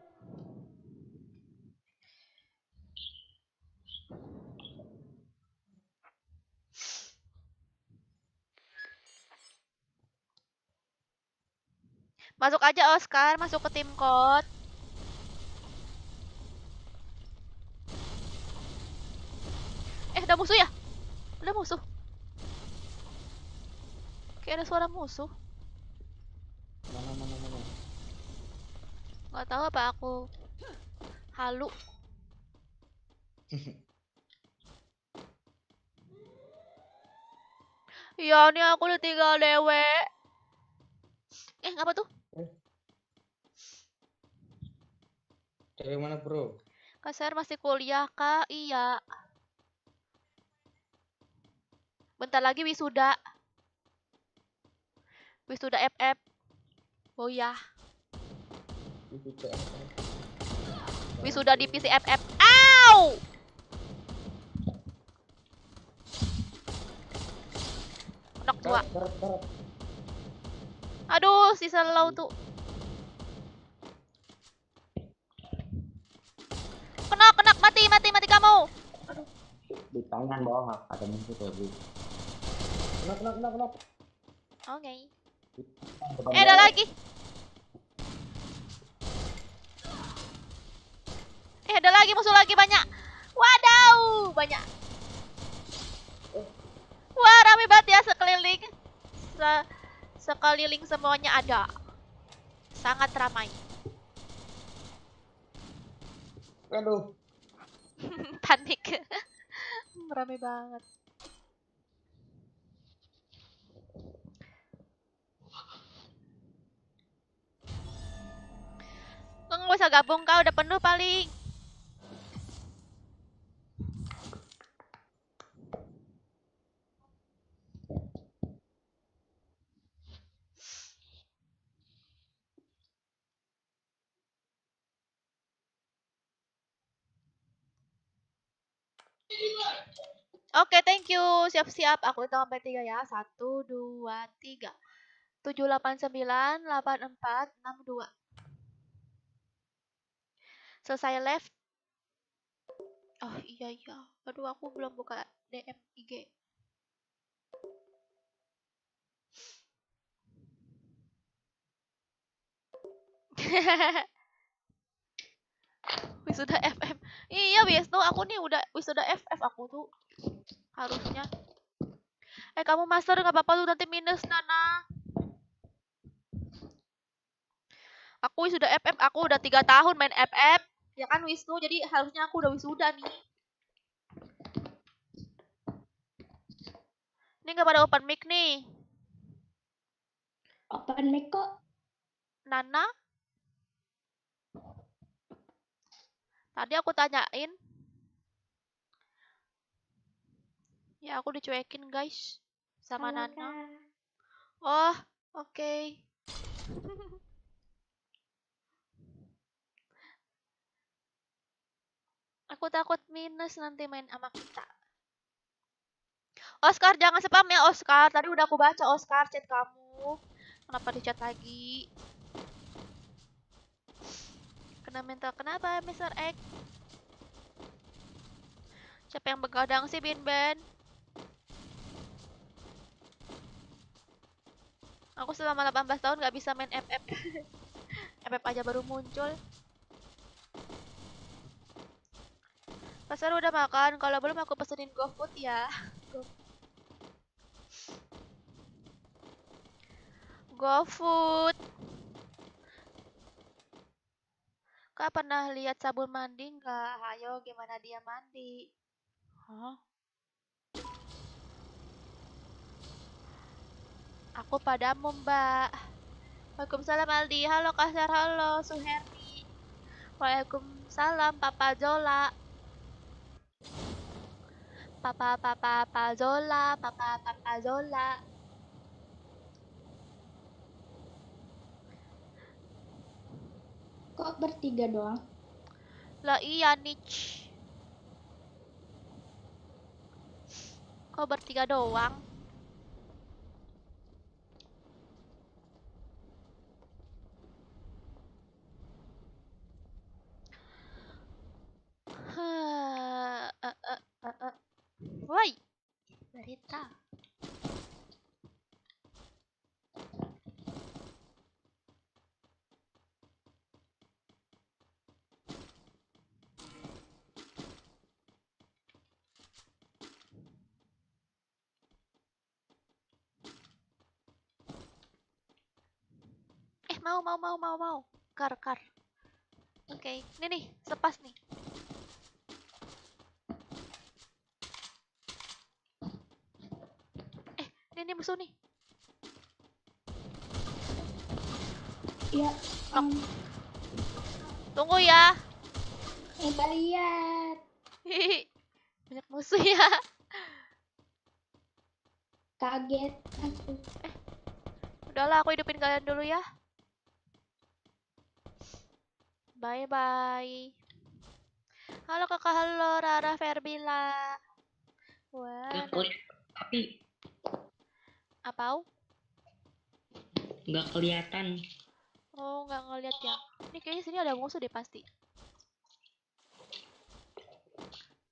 Masuk aja Oscar, masuk ke tim code. Ada musuh ya? Ada musuh. Kayak ada suara musuh. Mana. Nggak tahu apa aku halu. Ya, ini aku ditinggal dewe. Apa tuh? Cewek mana, bro? Kasar masih kuliah, Kak? Iya. Bentar lagi wisuda. Wisuda FF. Oh ya. Wisuda divisi FF. Au! Knock 2. Karet. Aduh, sisa low tuh. Kena, mati kamu. Di kanan bawah ada musuh tuh, Bu. Kena. Oke. Depan Ada bawah. lagi. Ada lagi musuh lagi banyak. Wadaw, banyak. Wah, rame banget ya sekeliling. Sekeliling semuanya ada. Sangat ramai. Aduh. Panik. Rame banget. Nggak usah gabung, kau udah penuh paling. Oke, thank you. Siap-siap. Aku hitung sampai 3 ya. 1, 2, 3. 7, 8, 9, 8, 4, 6, 2. Selesai left. Oh iya. Aduh, aku belum buka DM IG. Wisuda FF. Iya, Wisnu, aku nih udah wisuda FF aku tuh. Harusnya. Kamu master nggak apa-apa tuh, nanti minus, Nana. Aku wisuda FF, aku udah 3 tahun main FF. Ya kan Wisnu, jadi harusnya aku udah wisuda nih. Ini nggak pada open mic nih. Open mic kok. Nana? Tadi aku tanyain. Ya aku dicuekin guys. Sama Halo, Nana. Kak. Oh, oke. Aku takut minus nanti main sama kita. Oscar, jangan spam ya Oscar. Tadi udah aku baca Oscar chat kamu. Kenapa di chat lagi? Kena mental. Kenapa Mr. X? Siapa yang begadang sih, Bin Ben? Aku selama 18 tahun gak bisa main FF. FF aja baru muncul. Pasar udah makan. Kalau belum aku pesenin GoFood ya. GoFood. Kak pernah lihat sabun mandi nggak? Ayo, gimana dia mandi? Hah? Aku padamu, Mbak. Waalaikumsalam Aldi. Halo Kasar, halo Suherni. Waalaikumsalam Papa Zola. Papa Zola, Papa Zola. Kok bertiga doang? Lah iya Nich. Kok bertiga doang? Woi, berita. Mau. Kar. Oke, ini nih, sepas nih. Ini musuh nih. Ya, Tunggu ya. kita lihat. Hihi. Banyak musuh ya. Kaget aku. Udahlah, aku hidupin kalian dulu ya. Bye. Halo kakak, halo Rara Ferbila. Wah, Tapi apa? nggak kelihatan. Oh, nggak ngeliat ya. Ini kayaknya sini ada musuh deh pasti.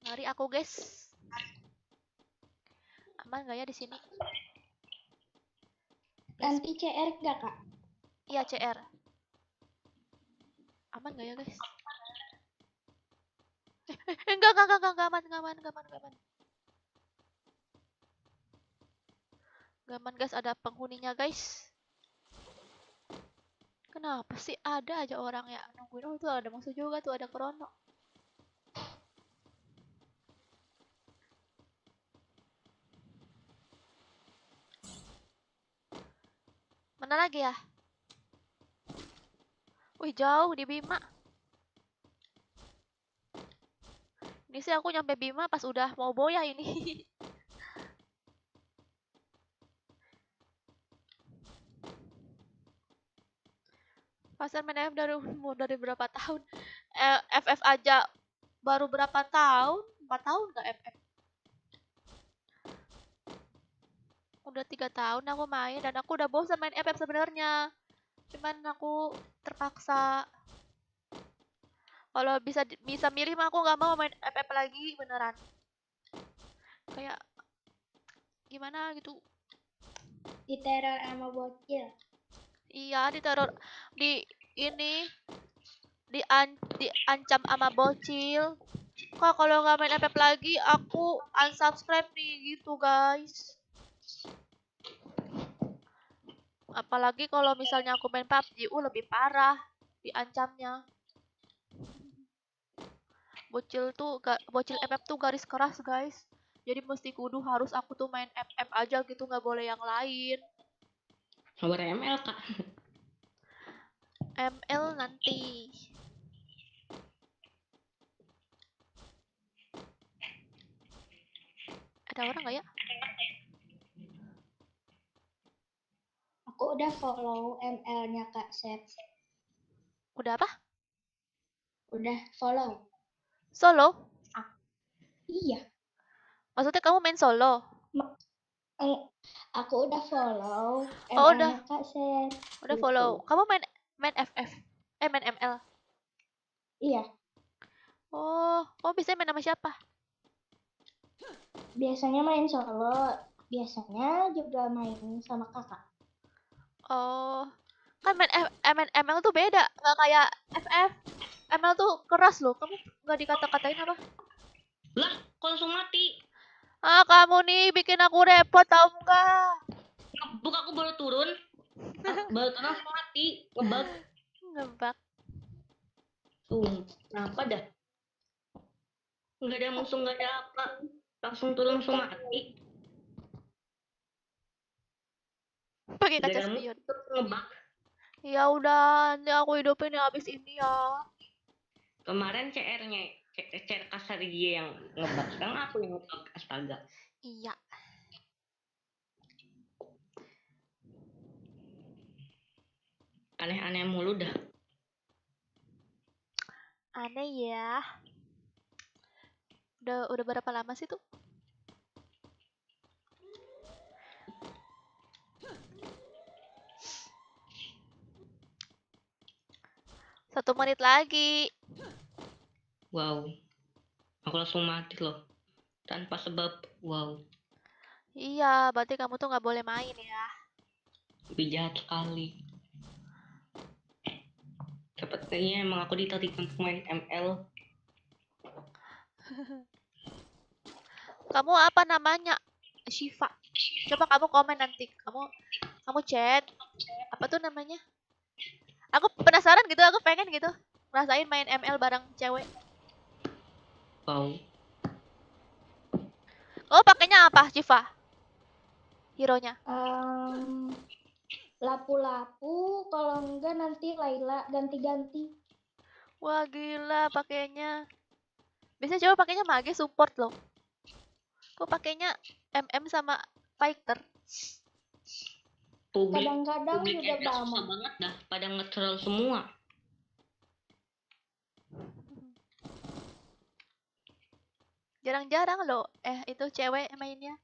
Lari aku, guys. Aman nggak ya di sini? Nanti CR nggak, Kak? Iya, CR. Aman nggak ya, guys? Enggak aman. Nggak aman, guys, ada penghuninya, guys. Kenapa sih ada aja orang yang nungguin? Oh, itu ada musuh juga tuh, ada Krono. Mana lagi ya? Wih, jauh di Bima. Ini sih aku nyampe Bima pas udah mau boya ini. Pasar main FF dari berapa tahun? FF aja baru berapa tahun? 4 tahun nggak FF? Udah 3 tahun aku main dan aku udah bosan main FF sebenarnya. Cuman aku terpaksa. Kalau bisa milih mah aku nggak mau main FF lagi beneran. Kayak gimana gitu. Diteror sama bocil. Iya, ditaruh di ini diancam sama bocil. Kak, kalau nggak main FF lagi, aku unsubscribe nih gitu, guys. Apalagi kalau misalnya aku main PUBG, lebih parah diancamnya. Bocil FF tuh garis keras, guys. Jadi mesti kudu harus aku tuh main FF aja gitu, nggak boleh yang lain. Nomor ML, Kak. ML nanti. Ada orang nggak ya? Aku udah follow ML-nya Kak Sep. Udah apa? Udah follow. Solo? Iya. Maksudnya kamu main solo? Aku udah follow Oh, udah. ML-nya Kak Sep. Udah Gitu. follow. Kamu main FF? Main ML? Iya. Oh, kamu biasanya main sama siapa? Biasanya main solo. Biasanya juga main sama kakak. Oh, kan main ML tuh beda, nggak kayak FF. ML tuh keras loh. Kamu nggak dikata-katain apa? Lah, kok langsung mati? Ah, kamu nih bikin aku repot tau nggak? Ngebug aku baru turun. Baru turun langsung mati. Ngebug. Ngebak. Kenapa dah? Nggak ada musuh, nggak ada apa. Langsung turun, langsung mati. Pakai kaca Giliranmu spion. tetep ngebug. Ya udah, nanti aku hidupin ya abis ini ya. Kemarin CR kasar dia yang ngebug. Sekarang aku yang ngebug. Astaga. Iya. Aneh-aneh mulu dah. Aneh ya. Udah berapa lama sih tuh? Satu menit lagi. Wow. Aku langsung mati loh. Tanpa sebab. Wow. Iya, berarti kamu tuh nggak boleh main ya. Lebih jahat sekali. Sepertinya emang aku ditarik untuk main ML. Kamu apa namanya? Shiva. Coba kamu komen nanti. Kamu chat. Apa tuh namanya? Aku penasaran gitu, aku pengen gitu. Ngerasain main ML bareng cewek. Wow. Oh, pakainya apa, Shiva? Hero-nya. Lapu-lapu, kalau enggak nanti Laila ganti-ganti. Wah, gila pakainya. Biasanya coba pakainya mage support loh. Kok pakainya MM sama fighter? Kadang-kadang Publik juga ML susah Balmond. banget dah. Pada nge-troll semua. Jarang-jarang loh. Itu cewek mainnya.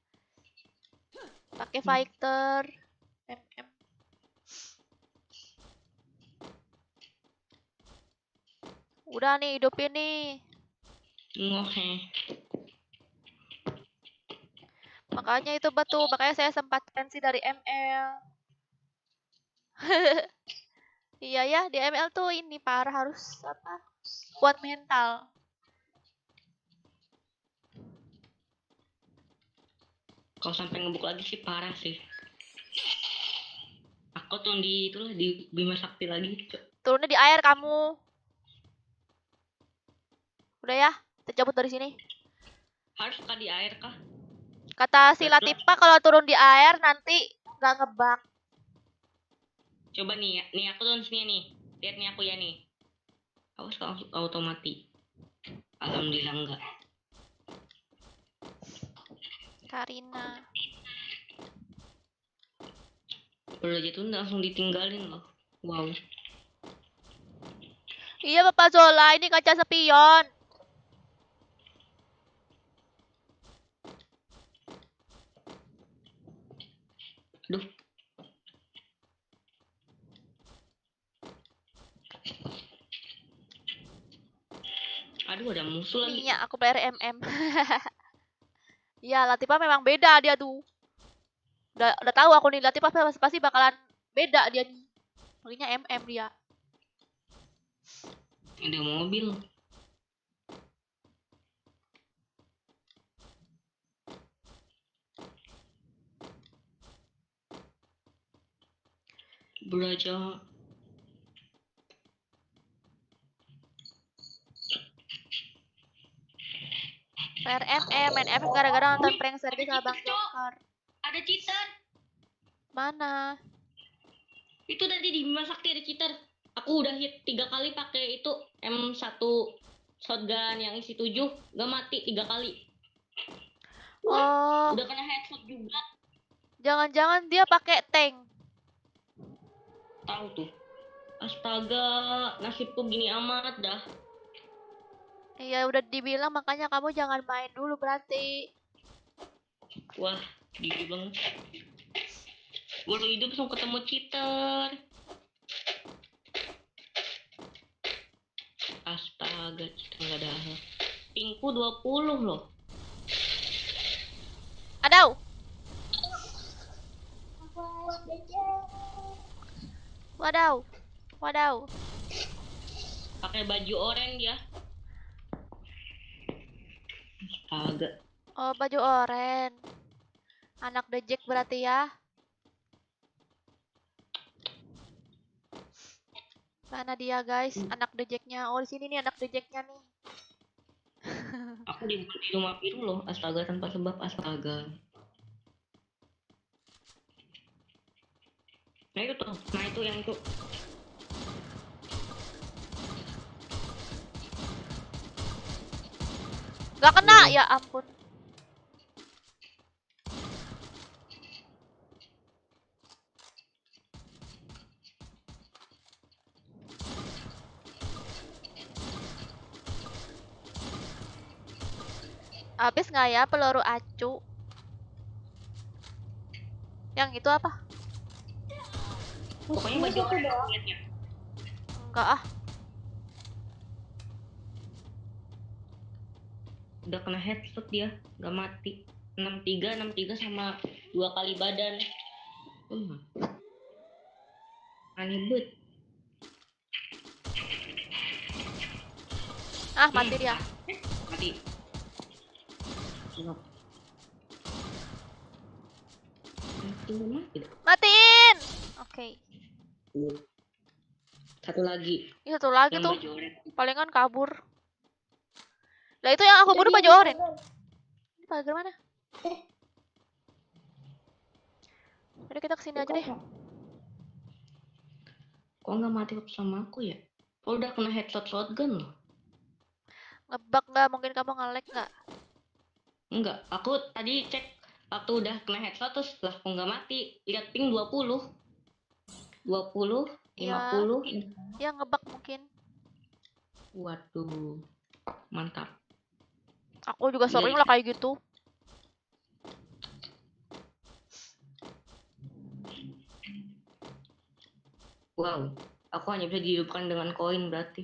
Pakai fighter, MM. Udah nih, hidupin nih. Ngohe. Makanya itu betul, makanya saya sempat pensi dari ML. Iya ya, di ML tuh ini parah harus apa? Kuat mental. Kalau sampai ngebuk lagi sih parah sih. Aku tuh di Bima Sakti lagi. Turunnya di air kamu. Udah ya, kita cabut dari sini. Harus kah di air kah? Kata si Latifa kalau turun di air nanti nggak ngebak. Coba nih ya, nih aku turun sini nih. Lihat nih aku ya nih. Awas kalau auto mati. Alhamdulillah enggak. Karina. Udah jatuh langsung ditinggalin loh. Wow. Iya Bapak Zola, ini kaca spion. Aduh. Aduh ada musuh lagi. Nih ya, aku player MM. Iya, Latifa memang beda dia tuh. Udah tahu aku nih Latifa pasti bakalan beda dia nih. Makanya MM dia. Ada mobil. Belajar. Player MM, main FF gara-gara nonton prank service sama Bang cheater, Cok. Joker. Ada cheater. Mana? Itu tadi di Bima Sakti ada cheater. Aku udah hit 3 kali pakai itu M1 shotgun yang isi 7, gak mati 3 kali. Oh, Udah kena headshot juga. jangan-jangan dia pakai tank. Tahu tuh. Astaga, nasibku gini amat dah. Iya, udah dibilang makanya kamu jangan main dulu berarti. Wah, gini banget. Baru hidup langsung ketemu cheater. Astaga, cheater nggak ada. Pingku 20 loh. Adau. Awas, bejek. Wadaw. Wadaw. Pakai baju oranye ya. Astaga. Oh, baju oren. Anak dejek berarti ya. Mana dia, guys? Anak dejeknya. Oh, di sini nih anak dejeknya nih. Aku di rumah biru loh. Astaga, tanpa sebab astaga. Nah itu tuh, nah itu yang itu. Gak kena, Iya. ya ampun. Habis nggak ya peluru acu? Yang itu apa? Pokoknya Musuhnya baju satu oranye aku doang. liatnya. Enggak ah. Udah kena headshot dia, nggak mati. 63 sama 2 kali badan. Aneh banget. Ah, mati dia. Mati. Knock. Mati. Matiin. Oke. Satu lagi Ini satu lagi yang tuh. baju oranye. Palingan kabur. Lah itu yang aku Itu bunuh dia baju di oranye. pagar. Ini pagar mana? Eh, Udah kita kesini aja bukan deh. ya? Kok nggak mati sama aku ya? Oh, udah kena headshot shotgun loh. Ngebug nggak? Mungkin kamu nge-lag nggak? Enggak, aku tadi cek waktu udah kena headshot terus lah aku nggak mati. Lihat ping 20. 20, Ya, 50. ya ngebug mungkin. Waduh, mantap. Aku juga sering lah kayak gitu. Wow, aku hanya bisa dihidupkan dengan koin berarti.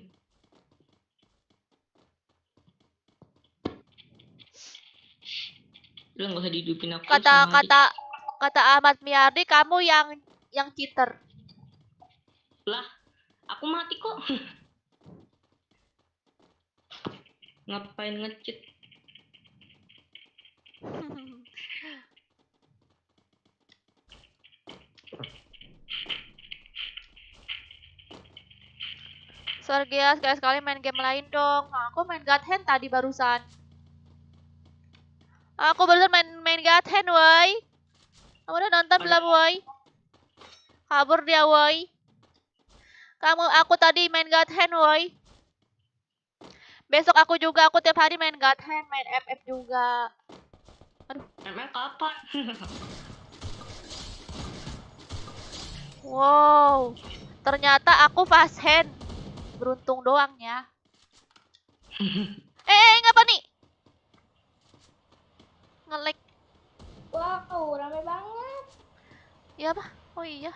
Udah nggak usah dihidupin aku Kata sama aja. kata Ahmad Miardi, kamu yang cheater. Lah, aku mati kok. Ngapain nge-cheat? Sergia sekali-sekali main game lain dong. Nah, aku main God Hand tadi barusan. Aku barusan main God Hand, woi. Kamu udah nonton belum, woi? Kabur dia, woi. Aku tadi main God Hand, woi. Besok aku tiap hari main God Hand, main FF juga. Aduh. Emang kapan? Wow. Ternyata aku fast hand. Beruntung doang ya. Ngapa nih? Nge-lag. Wow, rame banget. Ya apa? Oh iya.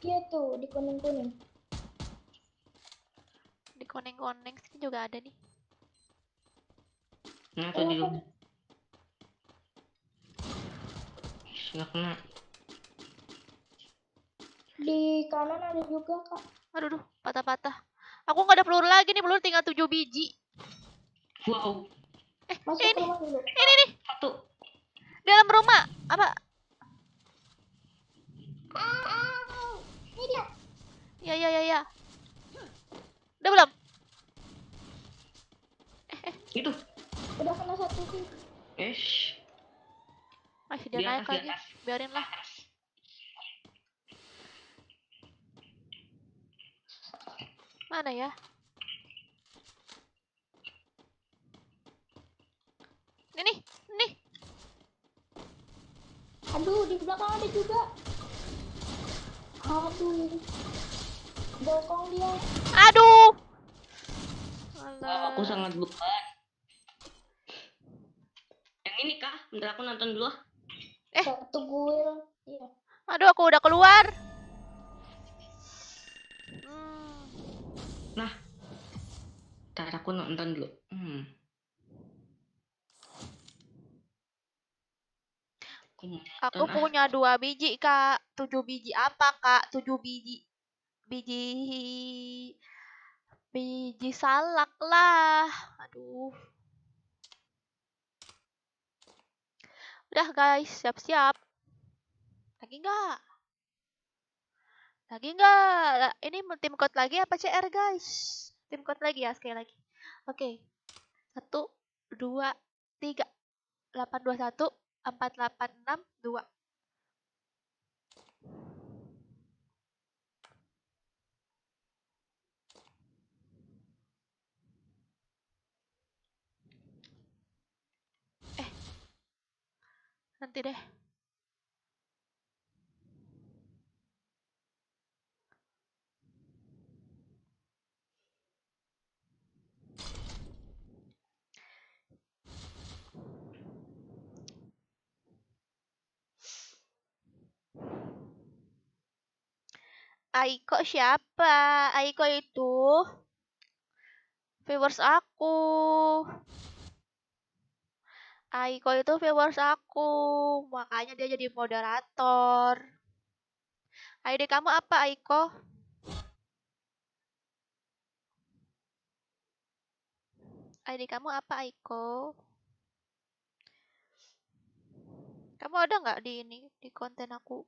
Iya tuh, di kuning-kuning. Di koneng-koneng sini juga ada nih. Nah, tuh di Kenapa? rumah. Nggak kena. Di kanan ada juga, Kak. Aduh, patah-patah. Aku nggak ada peluru lagi nih, peluru tinggal 7 biji. Wow, Masuk Ini, rumah dulu. ini nih, satu. dalam rumah. Apa? Ini dia. Ya. Udah belum? Itu. Udah kena satu sih. Masih dia Di naik atas, di lagi. atas. Biarin lah. Mana ya? Ini. Aduh, di belakang ada juga. Aduh. Bokong dia. Aduh. Wow, aku Alah. sangat beban. Yang ini kah? Bentar aku nonton dulu. Satu guil. Iya. Aduh, aku udah keluar. Nah, ntar aku nonton dulu. Aku punya 2 biji, Kak. 7 biji apa, Kak? 7 biji. Biji salak lah. Aduh. Udah, guys. Siap-siap. Lagi nggak? Ini tim code lagi apa CR, guys? Tim code lagi ya, sekali lagi. Oke. 1, 2, 3. 821 486 2. Nanti deh. Aiko siapa? Aiko itu viewers aku. Aiko itu viewers aku. Makanya dia jadi moderator. ID kamu apa, Aiko? ID kamu apa, Aiko? Kamu ada nggak di ini, di konten aku?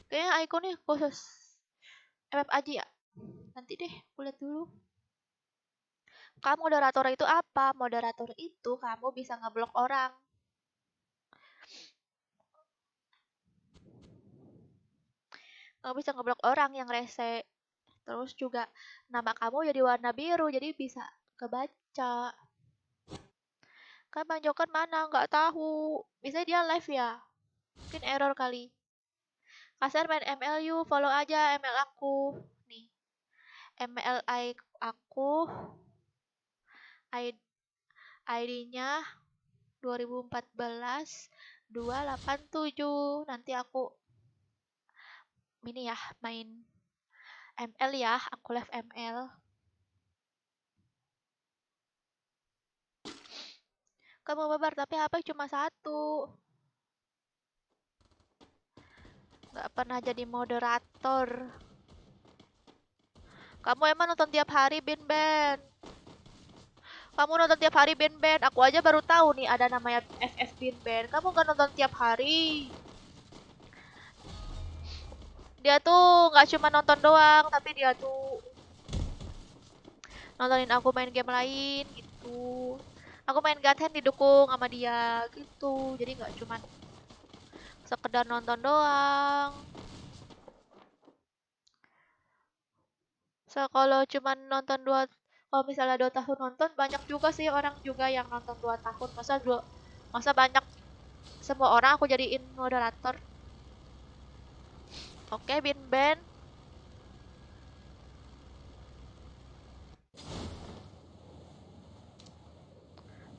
Kayaknya Aiko nih khusus MF aja ya. Nanti deh, aku lihat dulu. Kamu moderator itu apa? Moderator itu kamu bisa ngeblok orang. Kamu bisa ngeblok orang yang rese. Terus juga nama kamu jadi warna biru, jadi bisa kebaca. Kan Bang Joker mana? Nggak tahu. Bisa dia live ya? Mungkin error kali. Kasar main ML you, follow aja ML aku. Nih, ML aku, ID-nya 2014 287. Nanti aku ini ya, main ML ya, aku live ML. Kamu babar tapi HP cuma satu. Nggak pernah jadi moderator. Kamu emang nonton tiap hari Bin Ben? Kamu nonton tiap hari Bin Ben? Aku aja baru tahu nih ada namanya FF Bin Ben. Kamu nggak nonton tiap hari? Dia tuh nggak cuma nonton doang, tapi dia tuh nontonin aku main game lain gitu. Aku main Gathen didukung sama dia gitu. Jadi nggak cuma sekedar nonton doang. Kalau cuma nonton kalau misalnya 2 tahun nonton, banyak juga sih orang juga yang nonton 2 tahun. Masa banyak semua orang aku jadiin moderator. Oke, Bin Ben.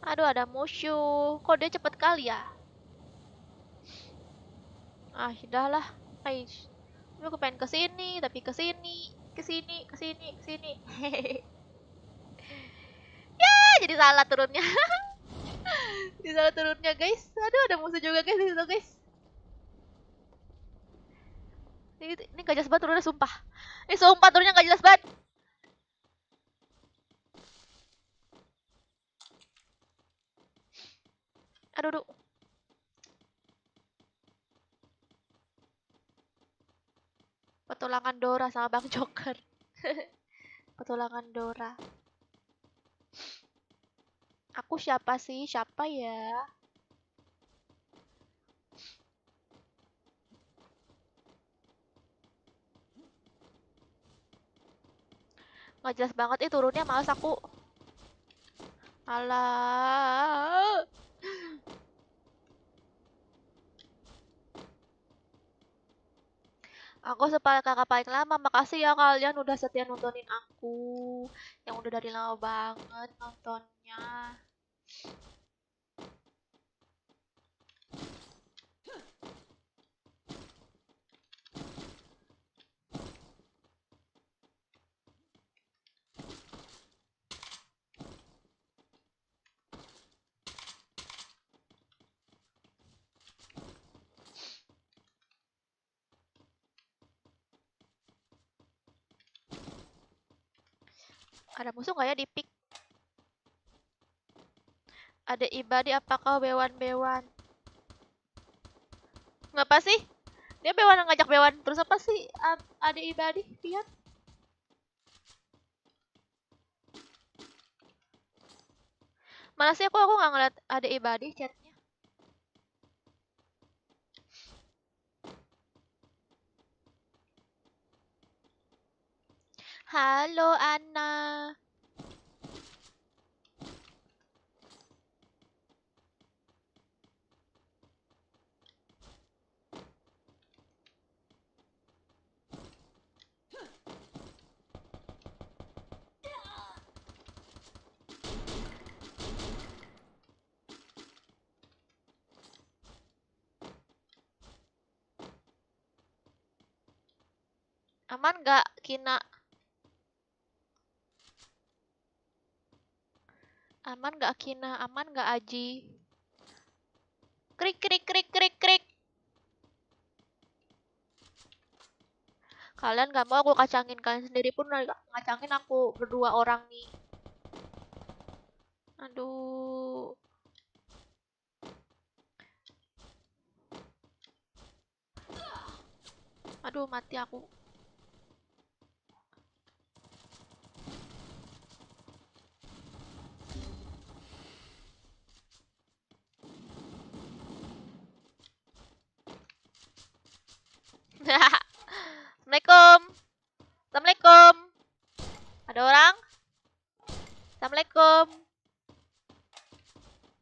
Aduh, ada musuh. Kok dia cepet kali ya? Ah, sudahlah. Aish. Aku pengen kesini, tapi kesini, kesini, kesini, kesini. Hehehe. Ya, jadi salah turunnya. Jadi salah turunnya, guys. Aduh, ada musuh juga, guys, di situ, guys. Ini gak jelas banget turunnya, sumpah. Ini sumpah turunnya gak jelas banget. Aduh, aduh. Petualangan Dora sama Bang Joker. Petualangan Dora. Aku siapa sih? Siapa ya? Nggak jelas banget turunnya, males aku. Alah. Aku kakak paling lama. Makasih ya kalian udah setia nontonin aku. Yang udah dari lama banget nontonnya. Ada musuh nggak ya di pick? Ada ibadi apakah bewan-bewan? Ngapa sih? Dia bewan ngajak bewan. Terus apa sih? Ada ibadi, lihat. Mana sih aku nggak ngeliat ada ibadi chatnya. Halo Anna. Aman nggak Kina? Aman nggak Kina? Aman nggak Aji? Krik krik krik krik krik. Kalian nggak mau aku kacangin, kalian sendiri pun ngacangin aku berdua orang nih. Aduh. Aduh, mati aku. Assalamualaikum. Assalamualaikum. Ada orang? Assalamualaikum.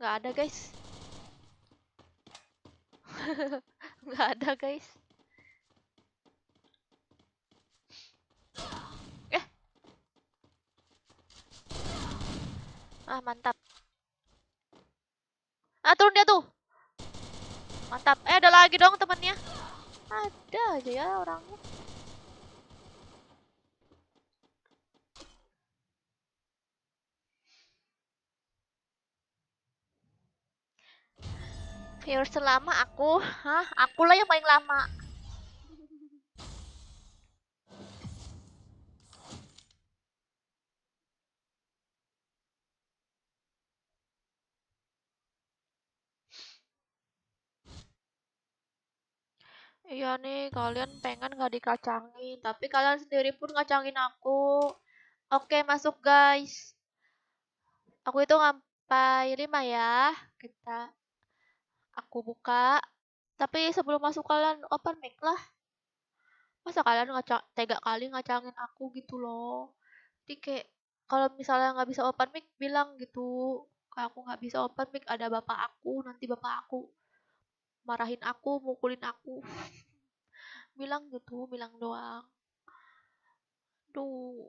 Nggak ada, guys. Nggak ada, guys. Ah, mantap. Ah, turun dia tuh. Mantap. Ada lagi dong temennya. Ada aja ya orangnya. Viewer selama aku. Hah? Akulah yang paling lama. Iya nih, kalian pengen gak dikacangin, tapi kalian sendiri pun ngacangin aku. Oke, masuk guys. Aku itu sampai 5 ya. Aku buka. Tapi sebelum masuk kalian open mic lah. Masa kalian tega kali ngacangin aku gitu loh. Jadi kayak kalau misalnya nggak bisa open mic bilang gitu. Kalau aku nggak bisa open mic ada bapak aku, nanti bapak aku marahin aku, mukulin aku. Bilang gitu, bilang doang. Duh,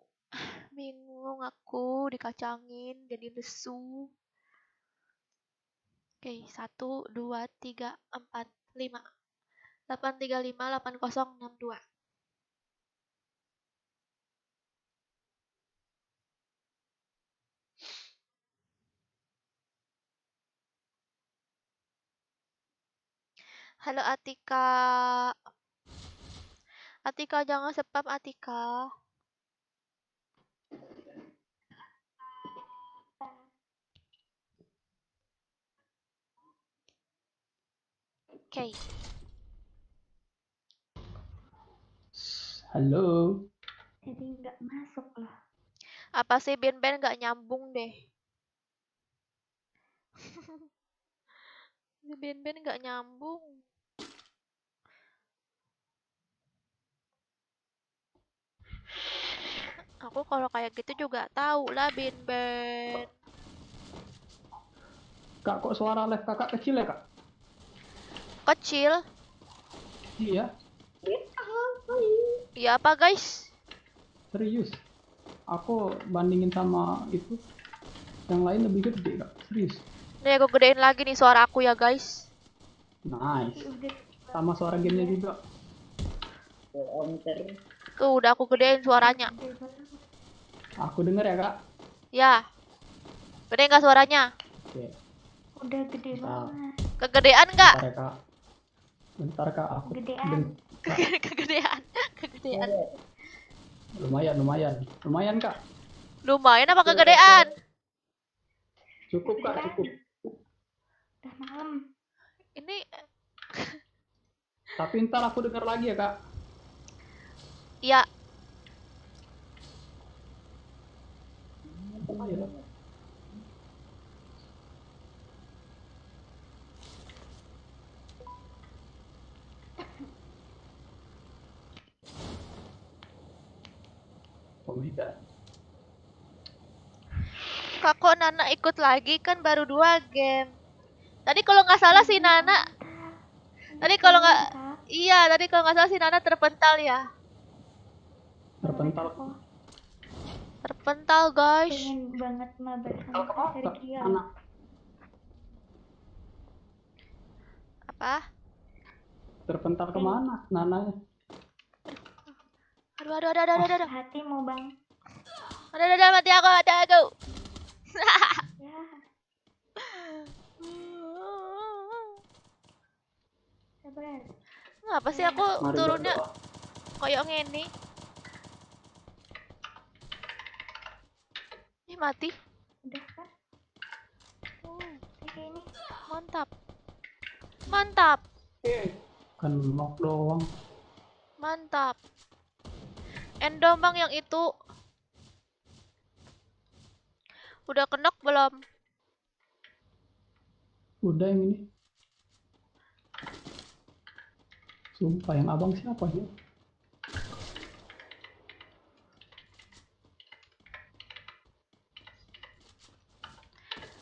bingung aku dikacangin jadi lesu. Oke, 1, 2, 3, 4, 5. 8358062. Halo Atika. Atika jangan spam Atika. Oke. Halo. Jadi nggak masuk loh. Apa sih Ben nggak nyambung deh. Ben nggak nyambung. Aku kalau kayak gitu juga tahu lah Ben. Kak, kok suara live kakak kecil ya, Kak? Kecil. Iya, Ya apa guys? serius. Aku bandingin sama itu, yang lain lebih gede, Kak. Serius. Nih aku gedein lagi nih suara aku ya guys. Nice. Udah Sama suara gamenya juga. Tuh udah aku gedein suaranya. gede banget. Aku denger ya, Kak. Ya. Gede nggak suaranya? Oke, Udah gede Bentar. banget. Kegedean nggak? bentar ya, Kak. Bentar, Kak. Aku Gedean. Kegedean. Kegedean. Lumayan, Kak. Lumayan apa kegedean? Cukup, Kak, cukup. Udah malam. Ini Tapi ntar aku denger lagi ya, Kak. ya Iya. Oh my God. kok Nana ikut lagi kan baru 2 game. Tadi kalau nggak salah si Nana. Tadi kalau nggak iya tadi kalau nggak salah si Nana terpental ya. Terpental. Terpental guys. Pengen banget mabar Terpental sama kemana, Kak? Sergio. Anak. Apa? Terpental kemana? Nananya. Aduh. Hatimu, Bang. Aduh, mati aku. Ya, sabar. Ngapa sih aku Mari turunnya berdoa. kayak ngene? Ih, mati. Udah kan? Kayak ini. Mantap. Kan knock doang. Mantap. Endomang yang itu udah kenok belum? Udah yang ini. Sumpah yang abang siapa ya?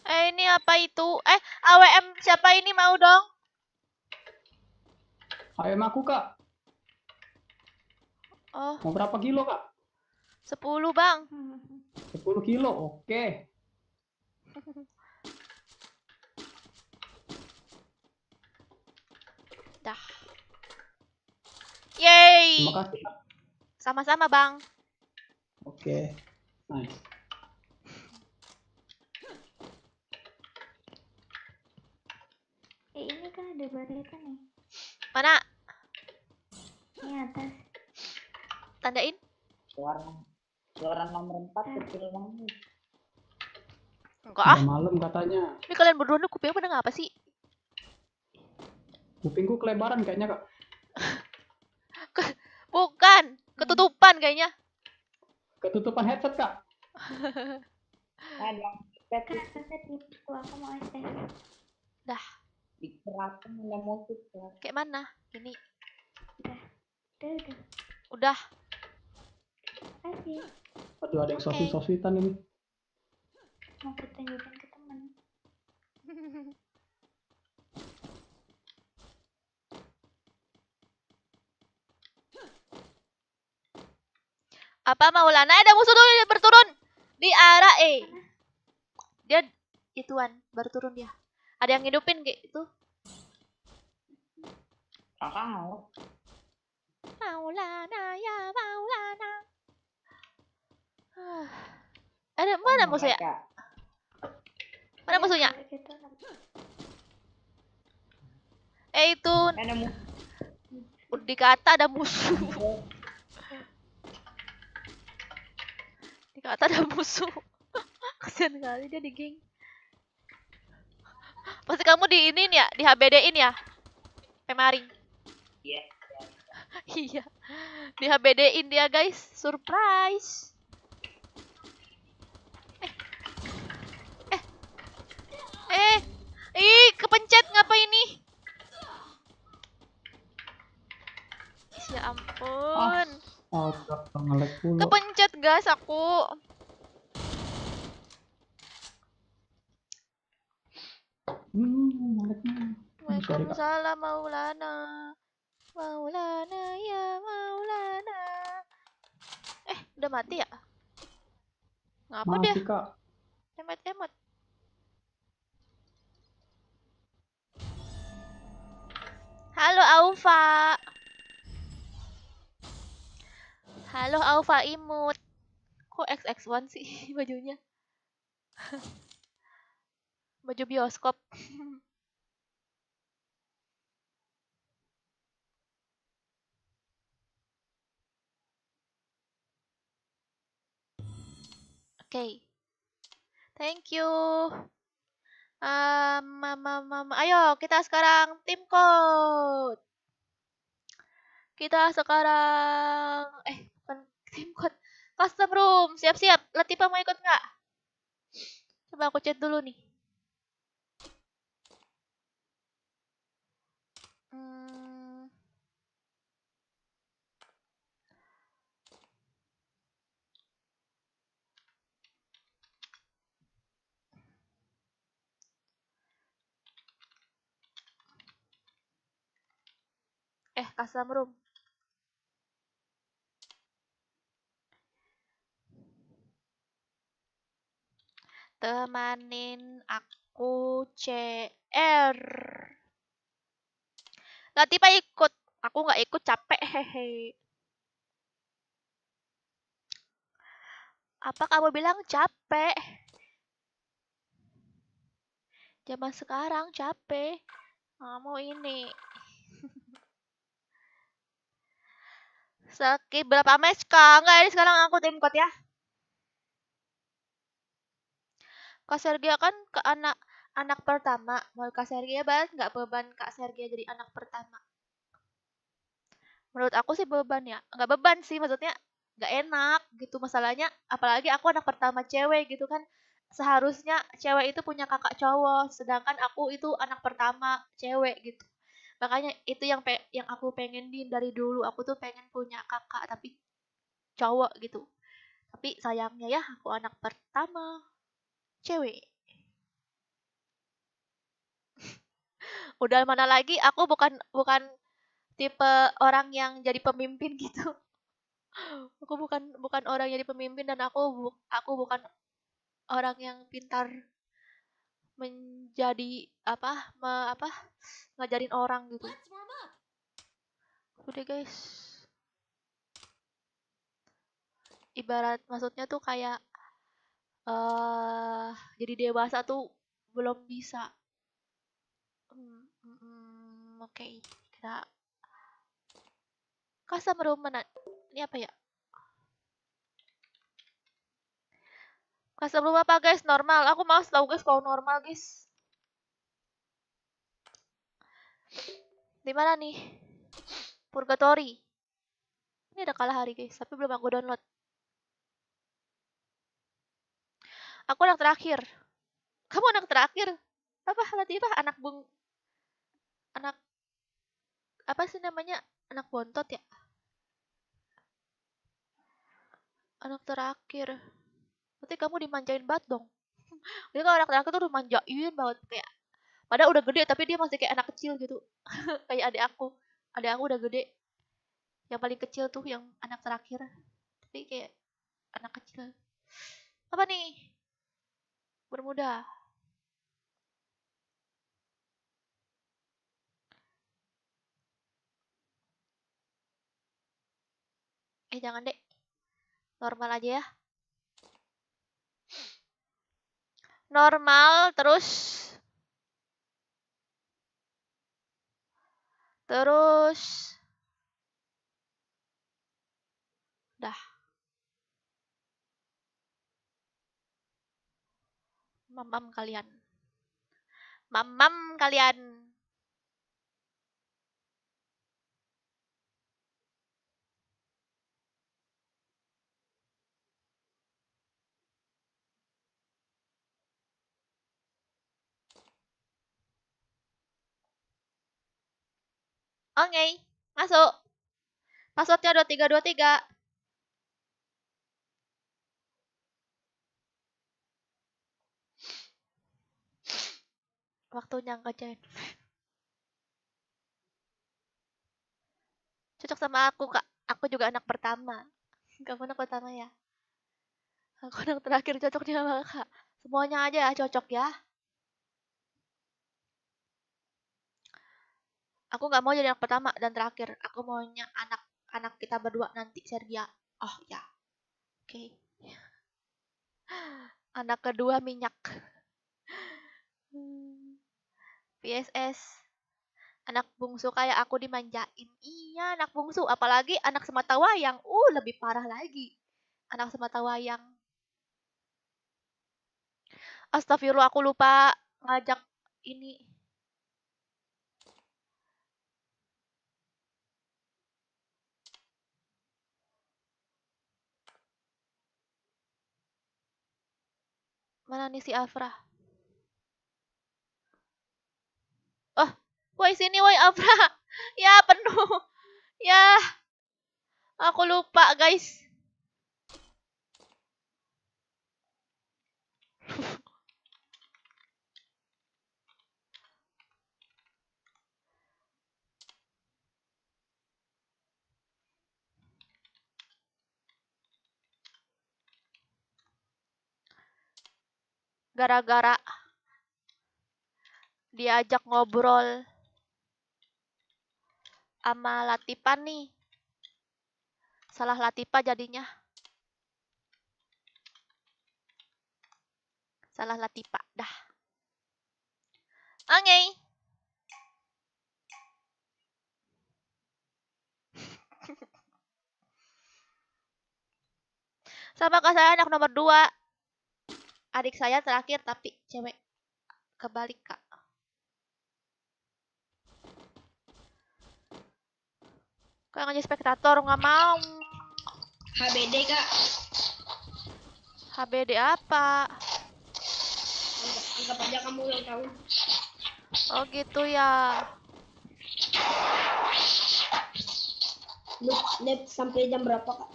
Ini apa itu? AWM siapa ini mau dong? Ayam aku kak. Oh, Mau berapa kilo kak? 10 bang. 10 kilo, oke. Dah. Yeay. Terima kasih kak. Sama-sama bang. Oke, nice. Ini kan ada barisan nih. Mana? Ini atas. Tandain. Suara nomor 4 kecil banget. Enggak Udah malam katanya. Ini kalian berdua nih kuping pada ngapa sih? Kupingku kelebaran kayaknya kak. Bukan, ketutupan kayaknya. Ketutupan headset kak. Ada Kak, kakak tipu. Aku mau SS. Dah, dikeratin ada musik ya. kayak mana? Ini. Udah. Udah. Makasih. Aduh ada yang Oke. sosit-sositan ini. Mau kutunjukin ke teman. Apa Maulana? Ada musuh dulu dia berturun di arah E. Dia ituan baru turun dia. Ada yang ngidupin kayak itu. Kakak mau. Maulana ya Maulana. Ada mana musuhnya? Mereka. Mana musuhnya? Gitu. Itu Ada musik. dikata ada musuh. Dikata ada musuh. Kasian kali dia di geng. Pasti kamu di ini ya, di HBD-in ya? Pemaring. Iya. Iya. Di HBD-in dia, guys. Surprise. Kepencet ngapa ini? Ya ampun. Udah ngelek pula. Kepencet, guys, aku. Ngeleknya. Sorry kak. Waalaikumsalam Maulana. Maulana ya Maulana. Udah mati ya? Ngapa dia? Mati kak. Emet-emet. Halo Aufa. Halo Aufa imut. Kok XX1 sih bajunya? Baju bioskop. Oke. Thank you. Ayo kita sekarang tim code. Kita sekarang bukan tim code. Custom room. Siap-siap. Latifa mau ikut nggak? Coba aku chat dulu nih. Custom room. Temanin aku CR. Latifa ikut. Aku nggak ikut, capek, hehe. Apa kamu bilang capek? Zaman sekarang capek. Kamu ini. Skip berapa match kak? Enggak, ini sekarang aku tim code ya. Kak Sergia kan ke anak pertama. Mau Kak Sergia banget nggak beban Kak Sergia jadi anak pertama? Menurut aku sih beban ya. Nggak beban sih, maksudnya nggak enak gitu masalahnya. Apalagi aku anak pertama cewek gitu kan. Seharusnya cewek itu punya kakak cowok, sedangkan aku itu anak pertama cewek gitu. Makanya itu yang aku pengen dari dulu. Aku tuh pengen punya kakak tapi cowok gitu. Tapi sayangnya ya aku anak pertama cewek. Udah mana lagi aku bukan bukan tipe orang yang jadi pemimpin gitu. Aku bukan bukan orang yang jadi pemimpin dan aku bukan orang yang pintar menjadi apa ngajarin orang gitu. Udah guys. Ibarat maksudnya tuh kayak jadi dewasa tuh belum bisa. Oke. Kita custom room mana? Ini apa ya? Custom room apa guys? Normal. Aku mau tahu guys kalau normal guys. Di mana nih? Purgatory. Ini ada kalah hari guys, tapi belum aku download. Aku anak terakhir. Kamu anak terakhir? Apa Latifah anak apa sih namanya? Anak bontot ya? Anak terakhir. Berarti kamu dimanjain banget dong. Dia kalau anak terakhir tuh udah manjain banget kayak padahal udah gede tapi dia masih kayak anak kecil gitu. Kayak adik aku. Adik aku udah gede. Yang paling kecil tuh yang anak terakhir. Tapi kayak anak kecil. Apa nih? Bermuda. Jangan deh. Normal aja ya. Normal terus dah. Mamam kalian. Mamam kalian. Oke, masuk. Passwordnya 2323. Waktunya ngejain. Cocok sama aku, Kak. Aku juga anak pertama. Kamu anak pertama ya? Aku anak terakhir cocoknya sama Kak. Semuanya aja ya cocok ya. Aku nggak mau jadi anak pertama dan terakhir. Aku maunya anak kita berdua nanti, Sergia. Oh ya, oke. Anak kedua minyak. PSS. Anak bungsu kayak aku dimanjain. Iya, anak bungsu. Apalagi anak sematawayang. Lebih parah lagi. Anak sematawayang. Astagfirullah, aku lupa ngajak ini. Mana nih si Afra? Oh, woi sini woi Afra. Ya, penuh. Ya, aku lupa, guys. Gara-gara diajak ngobrol sama Latifa nih. Salah Latifa jadinya. Salah Latifa. Dah. Oke. Sama kak saya anak nomor 2. Adik saya terakhir tapi cewek. Kebalik kak. Kak ngajak spektator nggak mau. HBD kak. HBD apa? Anggap aja kamu ulang tahun. Oh gitu ya. Lab sampai jam berapa kak?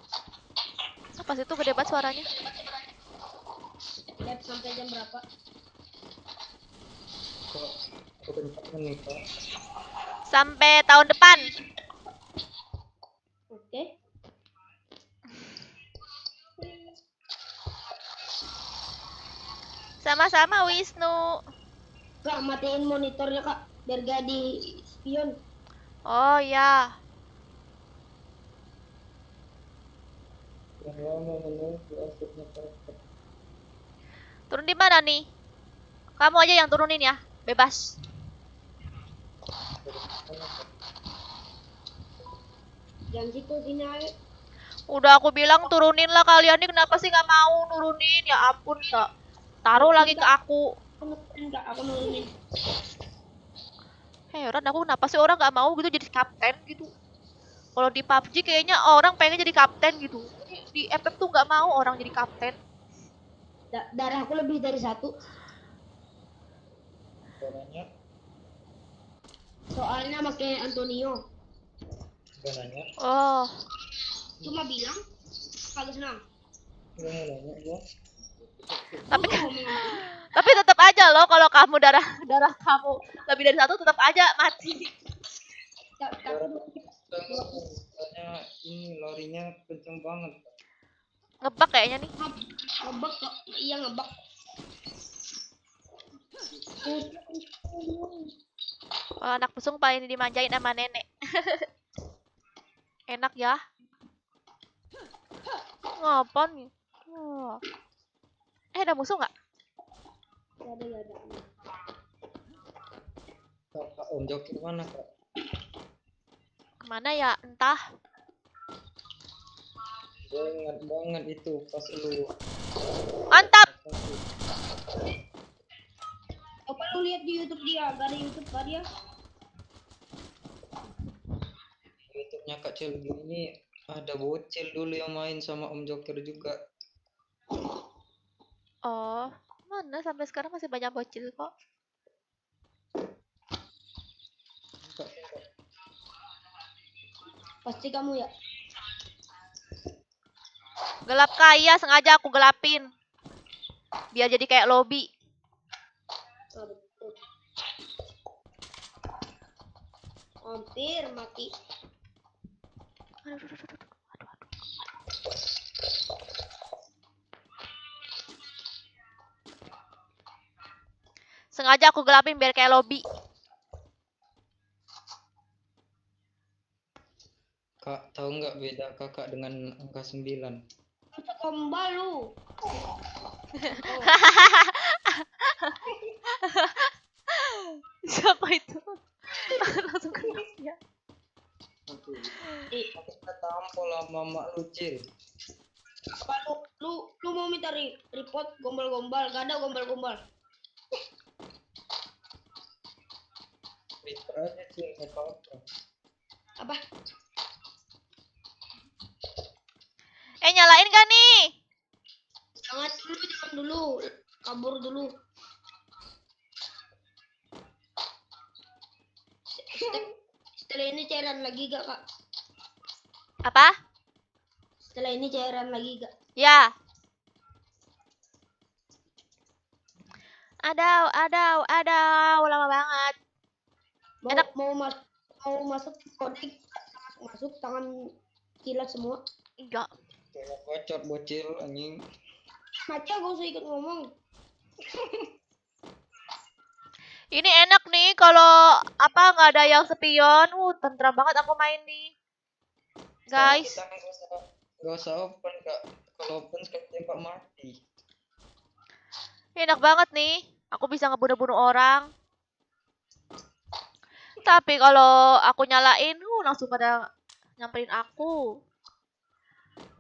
Pas itu gede banget suaranya. Lab sampai jam berapa? Kok kebencangan nih kak? Sampai tahun depan. Oke. Sama-sama Wisnu. Kak matiin monitornya kak biar gak di spion. Oh ya. Yang lama menunggu akhirnya dapat. Turun di mana nih? Kamu aja yang turunin ya. Bebas. Jangan situ sini ayo. Udah aku bilang turunin lah kalian nih kenapa sih nggak mau nurunin? Ya ampun kak. Taruh lagi ke aku. Aku nurunin. Heran aku kenapa sih orang nggak mau gitu jadi kapten gitu. Kalau di PUBG kayaknya orang pengen jadi kapten gitu. Di FF tuh nggak mau orang jadi kapten. Darahku lebih dari 1. Suaranya, Soalnya pakai Antonio. gak nanya, Oh. Cuma bilang kagak senang. gak nanya gua. Tapi tapi tetap aja loh kalau kamu darah kamu lebih dari 1 tetap aja mati. Soalnya ini larinya kenceng banget. Ngebak kayaknya nih. Ngebak kok. Iya ngebak. Kalau anak busung paling dimanjain sama nenek. Enak ya. Ngapain nih? Oh. Ada musuh nggak? Gak ada. Kak Om Joki mana kak? Kemana ya? Entah. Gue ingat banget itu pas lu. Mantap. Apa lu lihat di YouTube dia? Gak ada YouTube gak dia? YouTube-nya Kak Cel ini ada bocil dulu yang main sama Om Joker juga. Oh, mana sampai sekarang masih banyak bocil kok. Kak, Pasti kamu ya. Gelap kaya sengaja aku gelapin. Biar jadi kayak lobby. Oh, betul. Hampir mati. Aduh. Sengaja aku gelapin biar kayak lobby. Kak, tahu nggak beda kakak dengan angka 9? Gombal lu. Siapa itu? Langsung kena ya. Kita tampol sama Mak Lucil. Apa lu mau minta report gombal-gombal? Gak ada gombal-gombal. Twitter aja sih, nggak apa-apa. Apa? Nyalain gak nih? Jangan dulu. Kabur dulu. Setelah ini cairan lagi gak kak? Apa? Setelah ini cairan lagi gak? Ya. Adaw, lama banget. Enak. Mau masuk kode masuk tangan kilat semua. Enggak. Kayak bocor bocil anjing. Maca gak usah ikut ngomong. Ini enak nih kalau apa nggak ada yang spion. Tentram banget aku main nih. Guys. Kita nggak usah open kak. Kalau open sekali tembak mati. Enak banget nih. Aku bisa ngebunuh-bunuh orang. Tapi kalau aku nyalain, langsung pada nyamperin aku.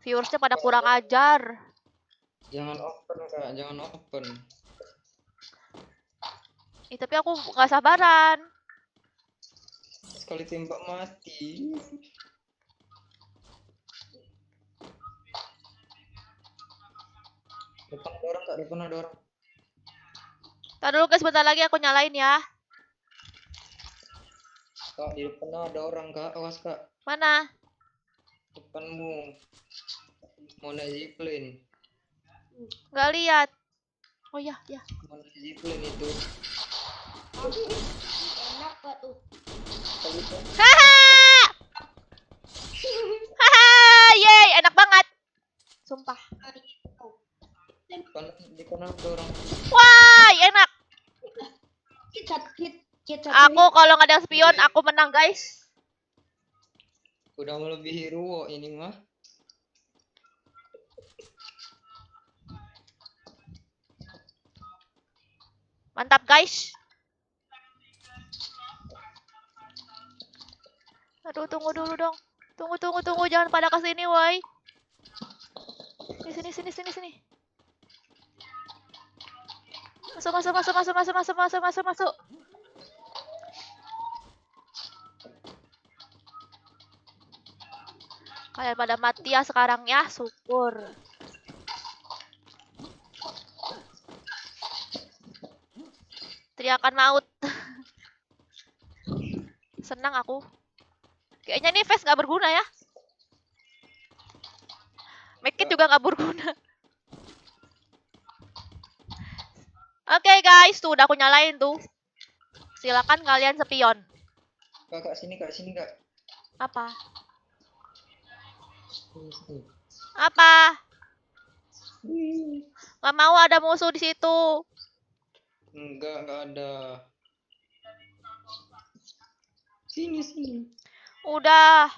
Viewersnya pada kurang ajar. Jangan open kak, jangan open. Tapi aku nggak sabaran. Sekali tembak mati. Depan ada orang kak, depan ada orang. Ntar dulu guys, sebentar lagi aku nyalain ya. Kak, di depan ada orang kak, awas kak. Mana? Depanmu. Mau naik zipline. Nggak lihat. Oh ya, ya. Mau naik zipline itu. Enak gak tuh? Haha! Haha! Yeay, enak banget. Sumpah. Di kanan ada orang. Wah, enak. Kita Aku kalau nggak ada spion, aku menang guys. Udah melebihi Ruwo ini mah. Mantap guys. Aduh, tunggu dulu dong. Tunggu. Jangan pada kesini, woi. Sini. Masuk. Kalian pada mati ya sekarang ya, syukur. Teriakan maut. Senang aku. Kayaknya nih face nggak berguna ya. Make it juga nggak berguna. Oke guys, tuh udah aku nyalain tuh. Silakan kalian spion. Kak, sini kak. Apa? Sini. Apa? Nggak mau ada musuh di situ. Enggak ada. Sini. Udah.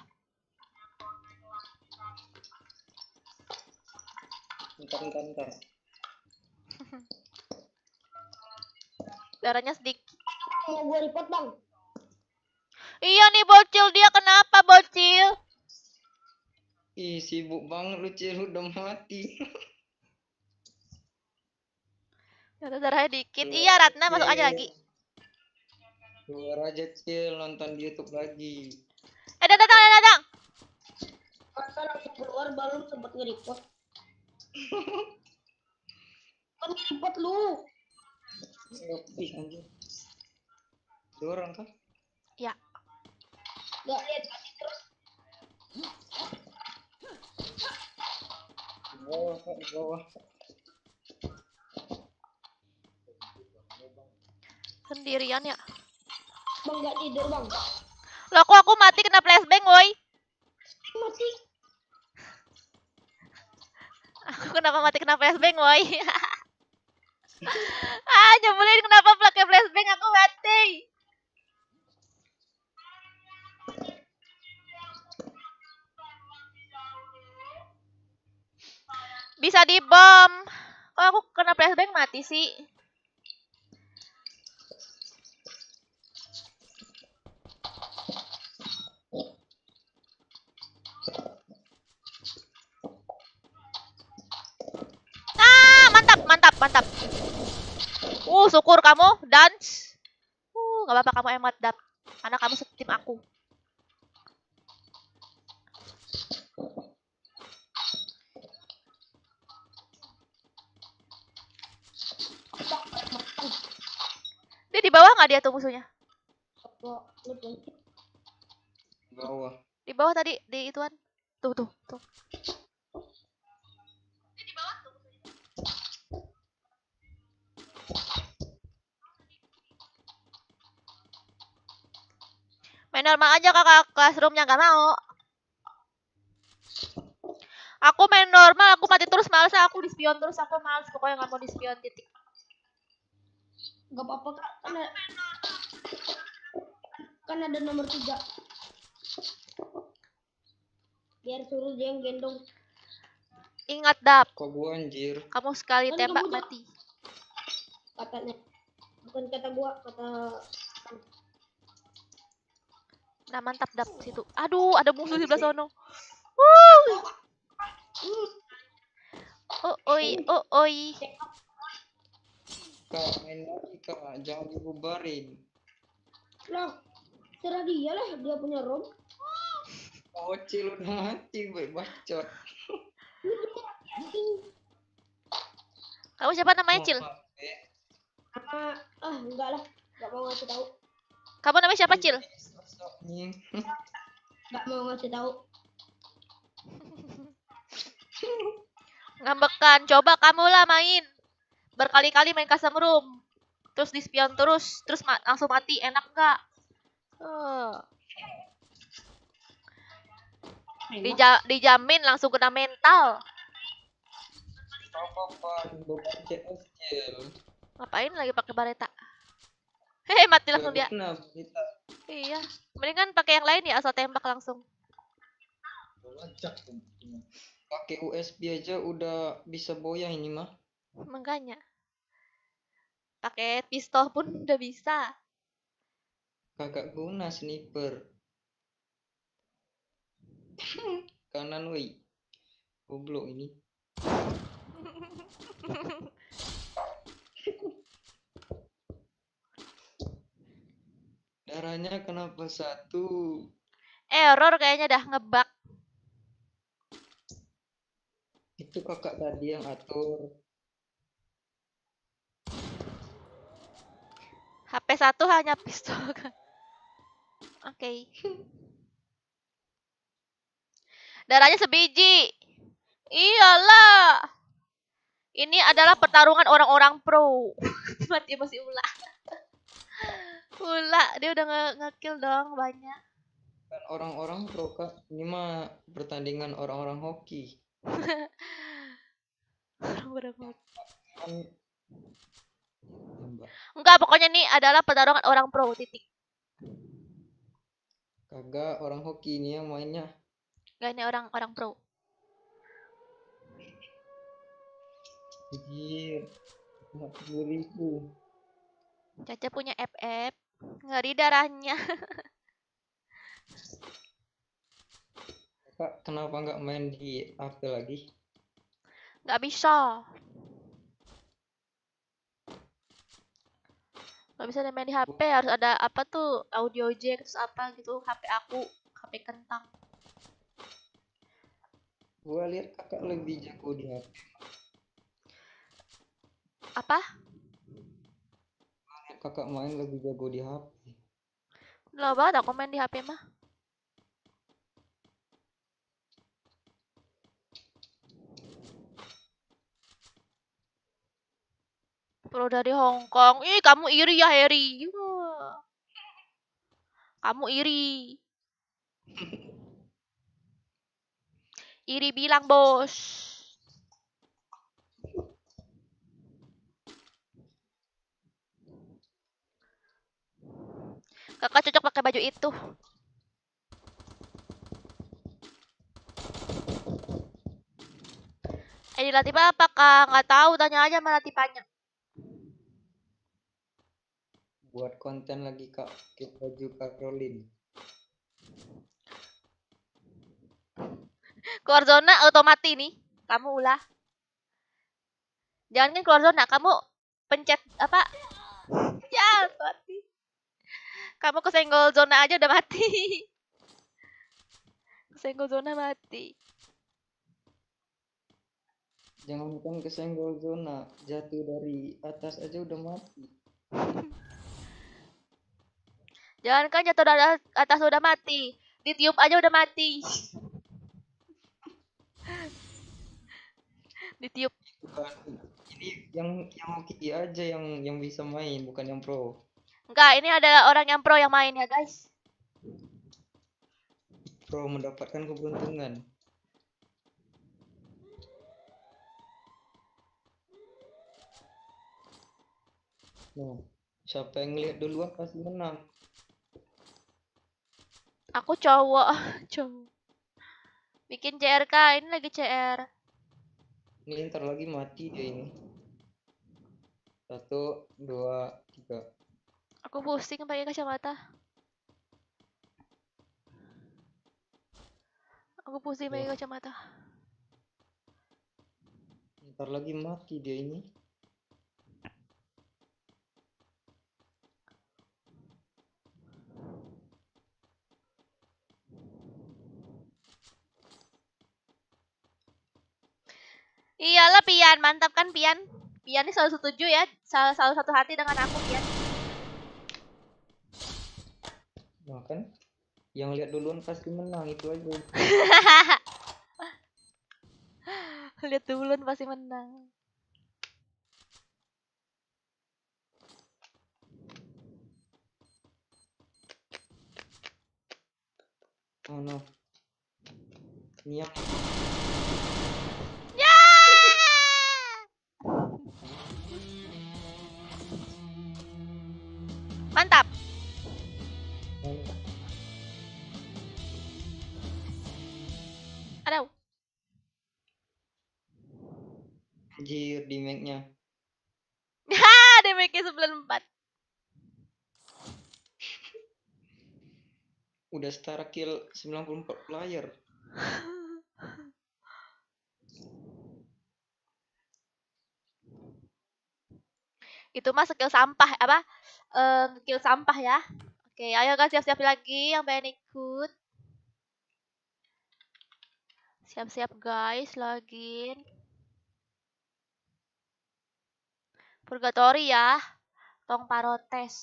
Bentar. Darahnya sedikit. mau gue report bang. Iya nih bocil, dia kenapa bocil? Ih, sibuk banget lu Cil, udah mati. Darahnya dikit. Keluar Iya, Ratna masuk aja Cil. lagi. Keluar aja Cil, nonton di YouTube lagi. Datang. Masa langsung keluar baru sempet nge-report. Kan nge-report lu. Ih, anjir. Ada orang kah? Ya. Gak lihat tadi terus. Di bawah, Kak, di bawah. Sendirian ya. Bang gak tidur bang. Loh kok aku mati kena flashbang, woi? Mati. Aku kenapa mati kena flashbang, woi? Nyebelin kenapa pakai flashbang aku mati. Bisa dibom. Kok aku kena flashbang mati sih? Mantap. Syukur kamu dance. Gak apa-apa kamu emot dap. Karena kamu setim aku. Dia di bawah nggak dia tuh musuhnya? Di bawah. Di bawah tadi di ituan. Tuh. Di bawah tuh musuhnya. Main normal aja kakak, classroomnya nggak mau. Aku main normal, aku mati terus, males aku di spion terus, aku males pokoknya nggak mau di spion titik. Gak apa-apa kak, kan ada nomor 3. Biar suruh dia yang gendong. Ingat dap, Kok gua anjir? kamu sekali Kan tembak kamu mati. katanya. Bukan kata gua, kata Nah, mantap dap situ. Aduh, ada musuh di sebelah sono. Wuh. Oh, oi, oh, oi. Kak, main lagi kak, jangan dibubarin. lah, serah dia lah, dia punya rom. Bocil udah mati, boy, bacot. Kamu siapa namanya, Mau Cil? pakai Enggak lah, enggak mau ngasih tahu. Kamu namanya siapa, Cil? sosoknya. Enggak mau ngasih tahu. Ngambekan. Coba kamu lah main. Berkali-kali main custom room. Terus di spion terus langsung mati. Enak nggak? Dijamin langsung kena mental. Apa-apa, beban CS Cil. Ngapain lagi pakai bareta? Hehe, mati langsung dia. Gak guna, kita. Iya. Mendingan pakai yang lain ya, asal tembak langsung. Pakai USB aja udah bisa boyang ini mah. Makanya. Pakai pistol pun udah bisa. Kagak guna sniper. Kanan woi. Goblok ini. Darahnya kenapa satu? Error kayaknya dah ngebug. Itu kakak tadi yang atur. HP 1 hanya pistol kan. Oke. Darahnya sebiji. Iyalah. Ini adalah pertarungan orang-orang pro. Mati masih ulah. Ulah, dia udah nge-kill dong banyak. Kan orang-orang pro kak. Ini mah pertandingan orang-orang hoki. Orang-orang hoki. Kan Mbak. Enggak, pokoknya ini adalah pertarungan orang pro, titik. Kagak orang hoki ini yang mainnya. Enggak, ini orang pro. Anjir. 40.000. Caca punya FF. Ngeri darahnya. Kak, kenapa nggak main di HP lagi? Nggak bisa. Nggak bisa main di HP, harus ada apa tuh, audio jack, terus apa gitu. HP aku, HP kentang. Gua lihat kakak lebih jago di HP. Apa? Lihat kakak main lebih jago di HP. Udah banget aku main di HP mah. Pro dari Hong Kong. Ih, kamu iri ya, Harry. Wah. Kamu iri. Iri bilang, bos. Kakak cocok pakai baju itu. Dilatih apa, Kak? Nggak tahu, tanya aja sama latihannya. Buat konten lagi kak, pakai baju Caroline. Keluar zona otomatis nih. Kamu ulah. Jangan kan keluar zona, kamu pencet apa? Ya, mati. Kamu kesenggol zona aja udah mati. Kesenggol zona mati. Jangan kan kesenggol zona, jatuh dari atas aja udah mati. Jangan kan jatuh dari atas udah mati. Ditiup aja udah mati. Ditiup. Bukan ini yang hoki aja yang bisa main, bukan yang pro. Enggak, ini adalah orang yang pro yang main ya, guys. Pro mendapatkan keberuntungan. Nah, siapa yang lihat duluan pasti menang. Aku cowok. Cowok. Bikin CRK, ini lagi CR. Ini ntar lagi mati dia ini. 1, 2, 3. Aku pusing pakai kacamata. Aku pusing pakai Wah, kacamata. ntar lagi mati dia ini. Iyalah Pian, mantap kan Pian? Pian ini selalu setuju ya, selalu satu hati dengan aku Pian. Nah kan, yang lihat duluan pasti menang itu aja. Lihat duluan pasti menang. Oh no. Ini yang Ya! Mantap. Aduh. anjir di make-nya. Damage-nya 94. Udah setara kill 94 player. Itu mah skill sampah apa? Skill sampah ya. Oke, ayo guys siap-siap lagi yang pengen ikut. Siap-siap guys, login. Purgatory ya. Tong Parotes.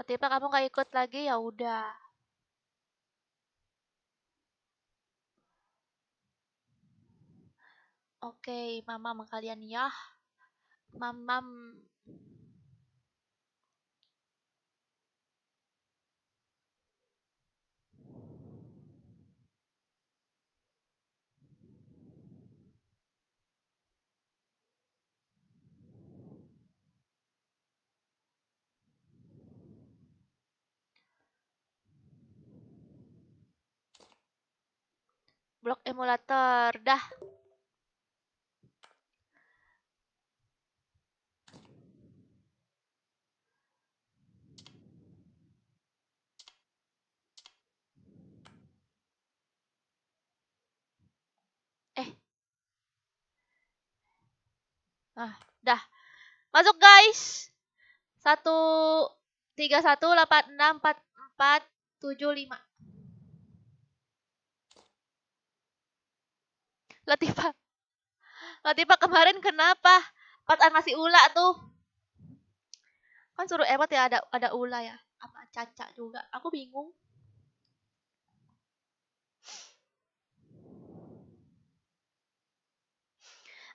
Tiba kamu gak ikut lagi ya udah. Oke, mamam kalian ya. Mamam. Blok emulator. Dah. Dah. Masuk guys. 1 3 1 8 6 4 4 7 5. Latifah. Latifah kemarin kenapa? Pas ngasih ula tuh. Kan suruh emot ya ada ula ya. Sama Caca juga. Aku bingung.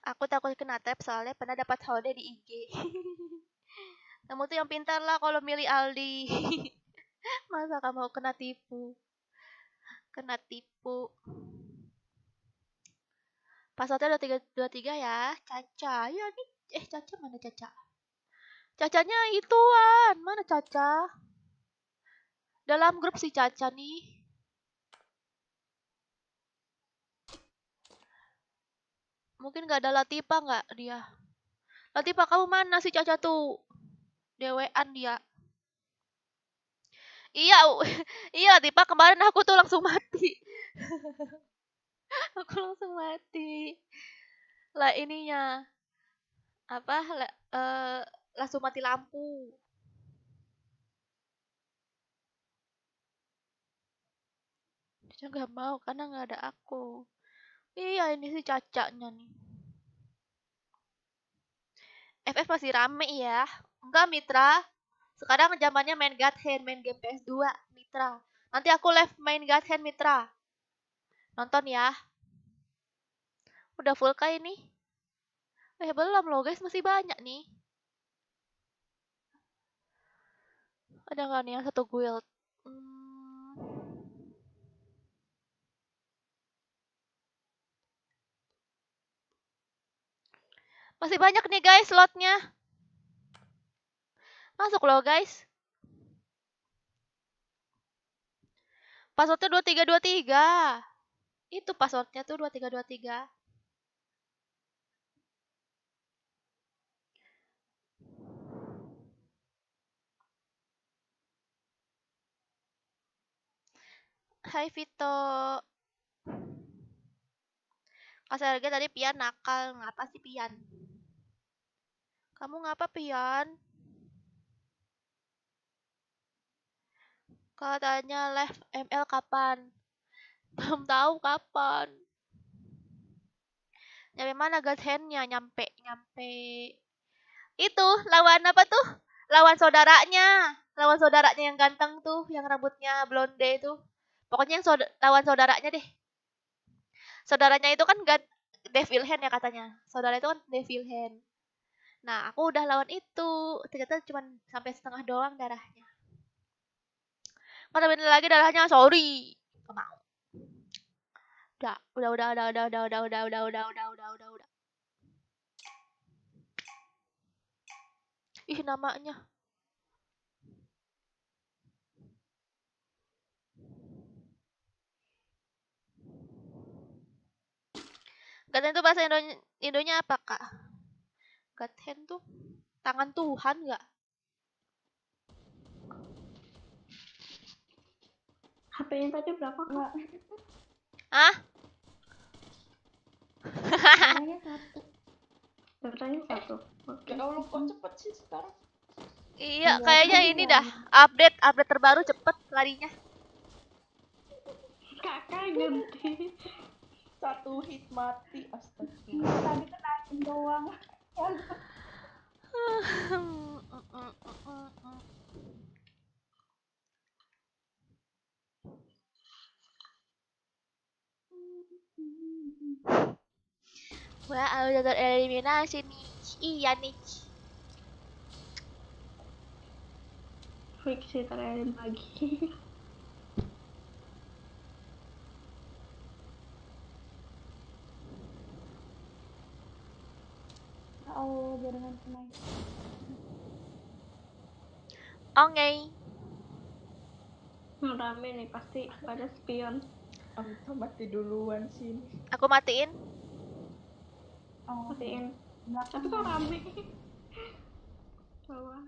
Aku takut kena tap soalnya pernah dapat hode di IG. Kamu tuh yang pintar lah kalau milih Aldi. Masa kamu kena tipu? Kena tipu. Passwordnya 2323 ya. Caca. Ya nih. Caca mana Caca? Cacanya ituan. Mana Caca? Dalam grup si Caca nih. Mungkin gak ada Latifa nggak dia? Latifa kamu mana si Caca tuh? Dewean dia. Iya, iya Latifa kemarin aku tuh langsung mati. Aku langsung mati. Lah ininya apa? Langsung mati lampu. Caca nggak mau karena nggak ada aku. Iya ini si Cacanya nih. FF masih rame ya. Enggak Mitra. Sekarang zamannya main God Hand, main game PS2 Mitra. Nanti aku live main God Hand Mitra. Nonton ya. Udah full kah ini? Belum loh guys, masih banyak nih. Ada nggak nih yang satu guild? Masih banyak nih guys slotnya. Masuk loh guys. Passwordnya 2323. Itu passwordnya tuh 2323. Hai Vito. Kasih harga tadi Pian nakal. Ngapa sih Pian? Kamu ngapa Pian? Katanya live ML kapan? Belum tahu kapan. Nyampe mana God Hand-nya? Nyampe itu lawan apa tuh? Lawan saudaranya. Lawan saudaranya yang ganteng tuh, yang rambutnya blonde itu. Pokoknya yang lawan saudaranya deh. Saudaranya itu kan Devil Hand ya katanya. Saudara itu kan Devil Hand. Nah, aku udah lawan itu. Ternyata cuma sampai setengah doang darahnya. Kalau tambahin lagi darahnya, sorry. Gak mau. Udah. Ih, namanya. Gaten itu bahasa Indonya apa, Kak? Gaten tuh tangan Tuhan nggak? HP-nya tadi berapa, Kak? Enggak, Ah? darahnya 1. Datanya 1. Oke. Ya Allah, kok cepet sih sekarang? Iya, Iya, kayaknya iya. ini dah update terbaru cepet larinya. Kakak ganti. 1 hit mati, astaga. Iya, tadi kenain doang. Wah, udah tereliminasi nih. Iya nih. Fix sih terakhir lagi. Ya Allah, jaringan kenain. Oke. Rame nih pasti pada spion. Aku mati duluan sini. Aku matiin. Oh, Matiin. belakang. Tapi kok rame? Wah.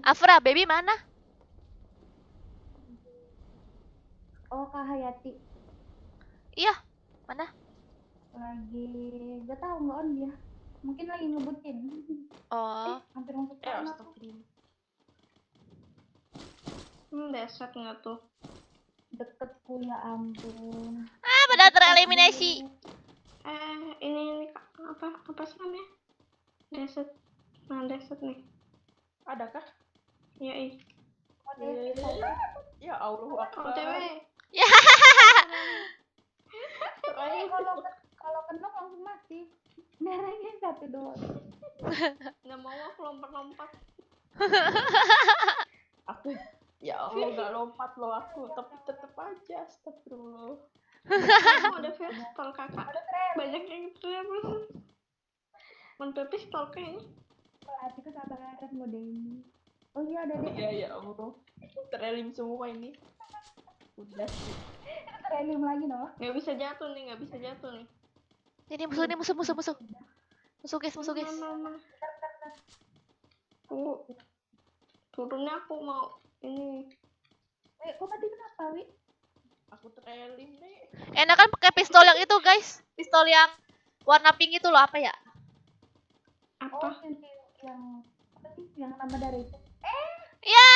Afra, baby mana? Oh, Kak Hayati Iya, mana? lagi gak tahu nggak on dia. Mungkin lagi ngebutin. Oh, Hampir masuk tahun aku. Astagfirullah. Deset nggak tuh? Deketku ya ampun. pada tereliminasi. Ini Kak, apa sih namanya? Deset. Nah, deset nih. Adakah? Ya, Ya Allah, OTW. Terakhir kalau kena langsung mati. Darahnya 1 doang. Nggak mau aku lompat-lompat. Aku ya Allah gak lompat loh aku, tapi tetep aja astagfirullah. Kamu ada pistol kakak. Banyak yang travel. Untuk pistol kayaknya. Pelatih kesabaran mode ini. Oh iya ada deh. Iya ya Allah, terelim semua ini. Udah sih. Terelim lagi noh. Nggak bisa jatuh nih. Ini musuh. Musuh guys. Mana. Turunnya aku mau ini. Kok mati kenapa, Wi? Aku terelim deh. Enak kan pakai pistol yang itu, guys. Pistol yang warna pink itu loh, apa ya? Oh, Apa? yang apa sih? Yang nama dari itu. Ya,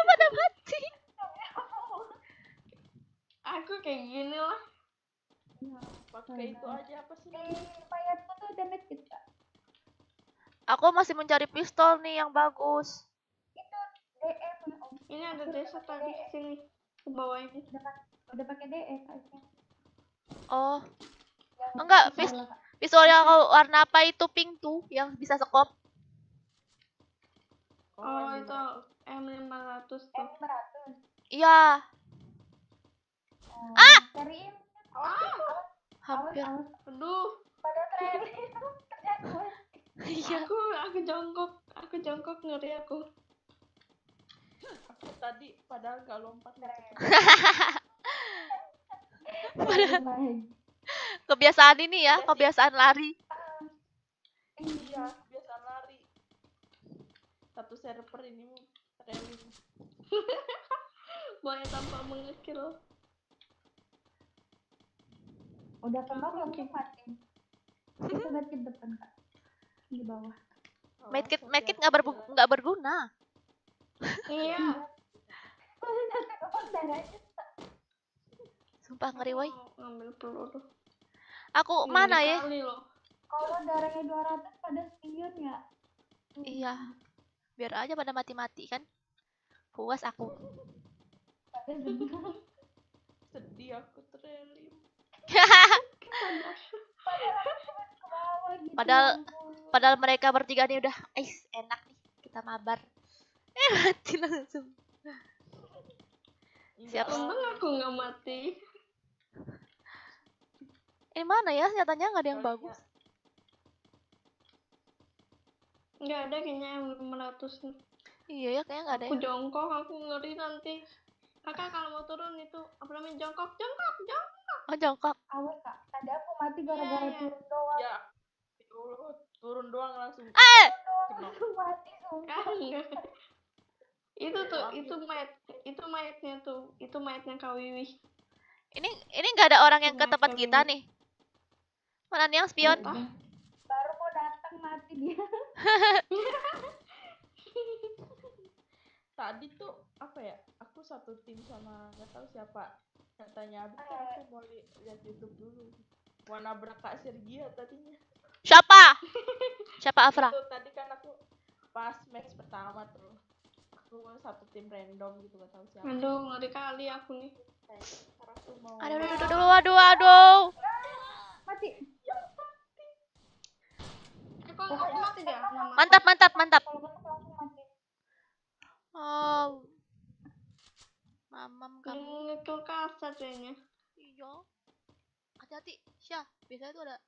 pada mati. Aku kayak gini lah. Pakai itu aja apa sih namanya? Mayatku tuh damage kita. Aku masih mencari pistol nih yang bagus. Itu DM Om. Ini ada desa tadi sini. Ke bawah ini. Udah pakai DE kayaknya. Oh, Yang enggak, salah, Kak. pistol yang warna apa itu pink tuh, yang bisa sekop. Oh, itu M500 tuh. M100. Iya, Cariin. hampir. Awas. Aduh, Pada trailing. Terjatuh. Iya. aku jongkok ngeri aku. Aku tadi padahal gak lompat lagi. Kebiasaan ini ya, kebiasaan lari. Iya, biasa lari. Satu server ini terelim. Banyak tanpa mengekill. Udah kembang belum tuh mati? Itu berarti depan kak. Di bawah. Medkit Awas, medkit hati-hati. nggak berguna. Iya. Kalau satu doang darahnya. Sumpah ngeri woy. Mau ngambil peluru. Aku Ini mana ya? dikali loh. Kalau darahnya 200 pada spion ya. Iya. Biar aja pada mati-mati kan. Puas aku. Pada senang. Sedih aku trelim. Ke bawah gitu. Padahal- ya ampun. Padahal mereka bertiga nih udah, enak nih kita mabar. Mati langsung. Siap. Untung aku nggak mati. Ini mana ya? Nyatanya nggak ada yang bagus. Nggak ada kayaknya yang 500 nih. Iya ya, kayaknya nggak ada Aku ya. jongkok, aku ngeri nanti. Kakak kalau mau turun itu apa namanya jongkok. Oh jongkok. Awas kak. Tadi aku mati gara-gara Iya, iya. turun doang. Ya, turun doang langsung. Langsung mati sumpah. Ah, enggak. Itu tuh, itu mayatnya tuh, itu mayatnya Kak Wiwi. Ini nggak ada orang yang ke Cuma tempat kami- kita nih. Mana nih yang spion? Entah. Baru mau datang mati dia. Tadi tuh apa ya? Aku satu tim sama nggak tahu siapa. Katanya Abi kan aku mau lihat YouTube dulu. Mau nabrak Kak Sergia tadinya. Siapa? Siapa Afra? Itu tadi kan aku pas match pertama tuh. Aku satu tim random gitu nggak tahu siapa. Aduh, ngeri kali aku nih. Sekarang tuh mau. Aduh. Mati. Kok aku mati dia? Mantap. Kalau gitu langsung mati. Oh. Mamam kamu. Itu kasar kayaknya. Iya. Hati-hati, Syah. Biasanya tuh ada